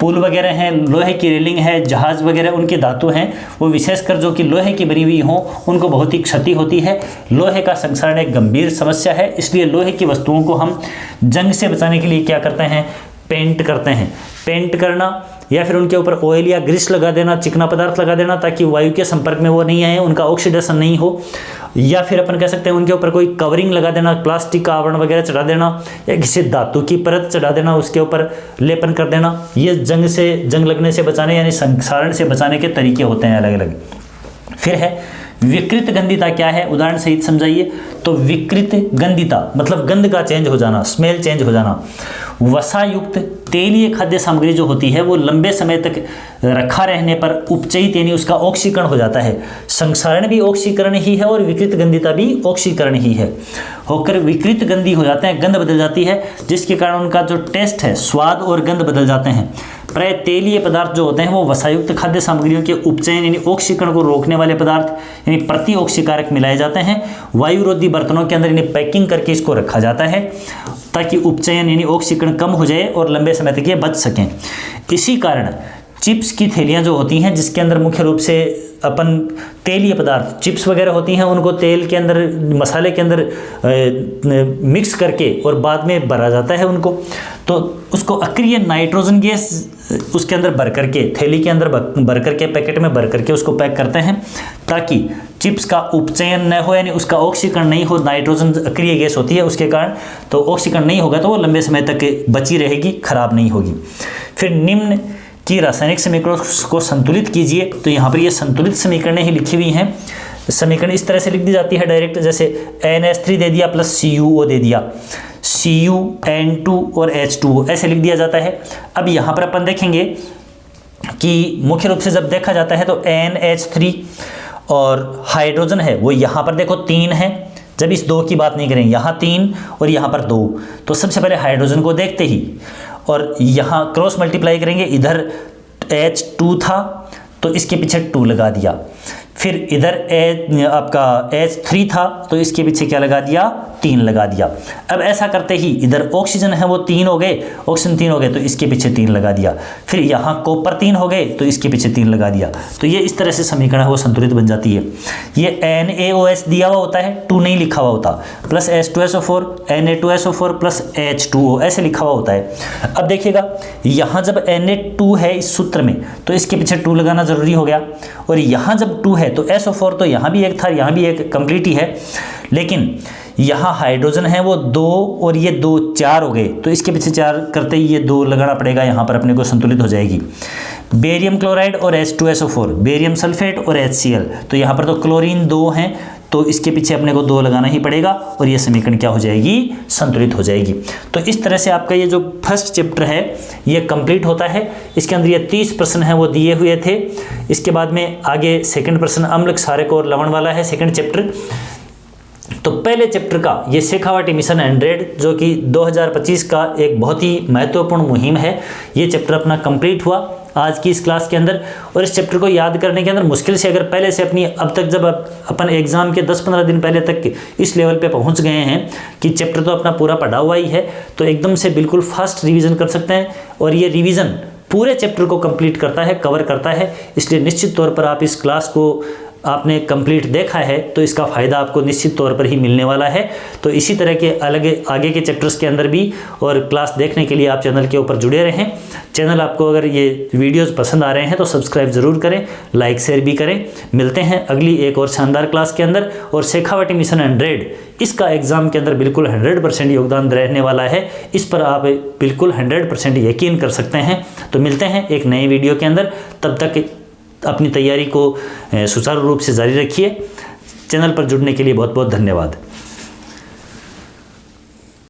पुल वगैरह हैं, लोहे की रेलिंग है, जहाज वगैरह उनके धातु हैं, वो विशेषकर जो कि लोहे की बनी हुई हों उनको बहुत ही क्षति होती है। लोहे का संक्षारण एक गंभीर समस्या है, इसलिए लोहे की वस्तुओं को हम जंग से बचाने के लिए क्या करते हैं, पेंट करते हैं। पेंट करना या फिर उनके ऊपर ऑयल या ग्रीस लगा देना, चिकना पदार्थ लगा देना ताकि वायु के संपर्क में वो नहीं आए, उनका ऑक्सीडेशन नहीं हो। या फिर अपन कह सकते हैं उनके ऊपर कोई कवरिंग लगा देना, प्लास्टिक का आवरण वगैरह चढ़ा देना या किसी धातु की परत चढ़ा देना, उसके ऊपर लेपन कर देना। ये जंग लगने से बचाने यानी संक्षारण से बचाने के तरीके होते हैं अलग अलग। फिर है विकृत गंधिता क्या है, उदाहरण सहित समझाइए। तो विकृत गंधिता मतलब गंध का चेंज हो जाना, स्मेल चेंज हो जाना। वसायुक्त तेलीय खाद्य सामग्री जो होती है वो लंबे समय तक रखा रहने पर उपचयित यानी उसका ऑक्सीकरण हो जाता है। संक्षारण भी ऑक्सीकरण ही है और विकृत गंधिता भी ऑक्सीकरण ही है। होकर विकृत गंधी हो जाते हैं, गंध बदल जाती है, जिसके कारण उनका जो टेस्ट है, स्वाद और गंध बदल जाते हैं। प्राय तेलीय पदार्थ जो होते हैं वो वसायुक्त खाद्य सामग्रियों के उपचयन यानी ऑक्सीकरण को रोकने वाले पदार्थ यानी प्रति ऑक्सीकारक मिलाए जाते हैं। वायुरोधी बर्तनों के अंदर इन्हें पैकिंग करके इसको रखा जाता है ताकि उपचयन यानी ऑक्सीकरण कम हो जाए और लंबे समय तक ये बच सकें। इसी कारण चिप्स की थैलियाँ जो होती हैं जिसके अंदर मुख्य रूप से अपन तेलीय पदार्थ चिप्स वगैरह होती हैं उनको तेल के अंदर, मसाले के अंदर मिक्स करके और बाद में भरा जाता है उनको, तो उसको अक्रिय नाइट्रोजन गैस उसके अंदर भर करके, थैली के अंदर भर करके, पैकेट में भर करके उसको पैक करते हैं ताकि चिप्स का उपचयन न हो यानी उसका ऑक्सीकरण नहीं हो। नाइट्रोजन अक्रिय गैस होती है उसके कारण, तो ऑक्सीकरण नहीं होगा तो वो लंबे समय तक बची रहेगी, खराब नहीं होगी। फिर निम्न की रासायनिक समीकरणों को संतुलित कीजिए। तो यहाँ पर ये संतुलित समीकरणें ही लिखी हुई हैं। समीकरण इस तरह से लिख दी जाती है डायरेक्ट, जैसे NH3 दे दिया प्लस CuO दे दिया, CuN2 और H2O ऐसे लिख दिया जाता है। अब यहाँ पर अपन देखेंगे कि मुख्य रूप से जब देखा जाता है तो NH3 और हाइड्रोजन है वो यहाँ पर देखो 3 है। जब इस 2 की बात नहीं करेंगे, यहाँ 3 और यहाँ पर 2, तो सबसे पहले हाइड्रोजन को देखते ही और यहाँ क्रॉस मल्टीप्लाई करेंगे, इधर H2 था तो इसके पीछे 2 लगा दिया, फिर इधर आपका H3 था तो इसके पीछे क्या लगा दिया, 3 लगा दिया। अब ऐसा करते ही इधर ऑक्सीजन है वो 3 हो गए, ऑक्सीजन 3 हो गए तो इसके पीछे 3 लगा दिया, फिर यहाँ कॉपर 3 हो गए तो इसके पीछे 3 लगा दिया। तो ये इस तरह से समीकरण है वो संतुलित बन जाती है। ये NaOH दिया हुआ होता है, 2 नहीं लिखा हुआ होता, plus H2SO4 Na2SO4 plus H2O ऐसे लिखा हुआ होता है। अब देखिएगा यहाँ जब Na2 है इस सूत्र में तो इसके पीछे 2 लगाना जरूरी हो गया, और यहाँ जब 2 है तो SO4 तो यहाँ भी एक था, यहाँ भी एक कंप्लीट ही है, लेकिन यहाँ हाइड्रोजन है वो 2 और ये 2 4 हो गए, तो इसके पीछे 4 करते ही ये 2 लगाना पड़ेगा, यहाँ पर अपने को संतुलित हो जाएगी। बेरियम क्लोराइड और H2SO4, बेरियम सल्फेट और HCl, तो यहाँ पर तो क्लोरीन 2 हैं, तो इसके पीछे अपने को 2 लगाना ही पड़ेगा और ये समीकरण क्या हो जाएगी, संतुलित हो जाएगी। तो इस तरह से आपका ये जो फर्स्ट चैप्टर है ये कंप्लीट होता है। इसके अंदर ये 30 प्रश्न हैं वो दिए हुए थे। इसके बाद में आगे सेकंड प्रश्न अम्ल क्षारक और लवण वाला है सेकंड चैप्टर। तो पहले चैप्टर का ये शेखावाटी मिशन 100 जो कि 2025 का एक बहुत ही महत्वपूर्ण मुहिम है, ये चैप्टर अपना कंप्लीट हुआ आज की इस क्लास के अंदर। और इस चैप्टर को याद करने के अंदर मुश्किल से अगर पहले से अपनी अब तक जब अपन एग्जाम के 10-15 दिन पहले तक इस लेवल पे पहुंच गए हैं कि चैप्टर तो अपना पूरा पढ़ा हुआ ही है, तो एकदम से बिल्कुल फास्ट रिवीजन कर सकते हैं। और ये रिवीजन पूरे चैप्टर को कंप्लीट करता है, कवर करता है, इसलिए निश्चित तौर पर आप इस क्लास को आपने कंप्लीट देखा है तो इसका फ़ायदा आपको निश्चित तौर पर ही मिलने वाला है। तो इसी तरह के अलग आगे के चैप्टर्स के अंदर भी और क्लास देखने के लिए आप चैनल के ऊपर जुड़े रहें। चैनल आपको अगर ये वीडियोस पसंद आ रहे हैं तो सब्सक्राइब ज़रूर करें, लाइक शेयर भी करें। मिलते हैं अगली एक और शानदार क्लास के अंदर। और शेखावाटी मिशन 100 इसका एग्ज़ाम के अंदर बिल्कुल 100% योगदान रहने वाला है, इस पर आप बिल्कुल 100% यकीन कर सकते हैं। तो मिलते हैं एक नए वीडियो के अंदर, तब तक अपनी तैयारी को सुचारू रूप से जारी रखिए। चैनल पर जुड़ने के लिए बहुत बहुत धन्यवाद।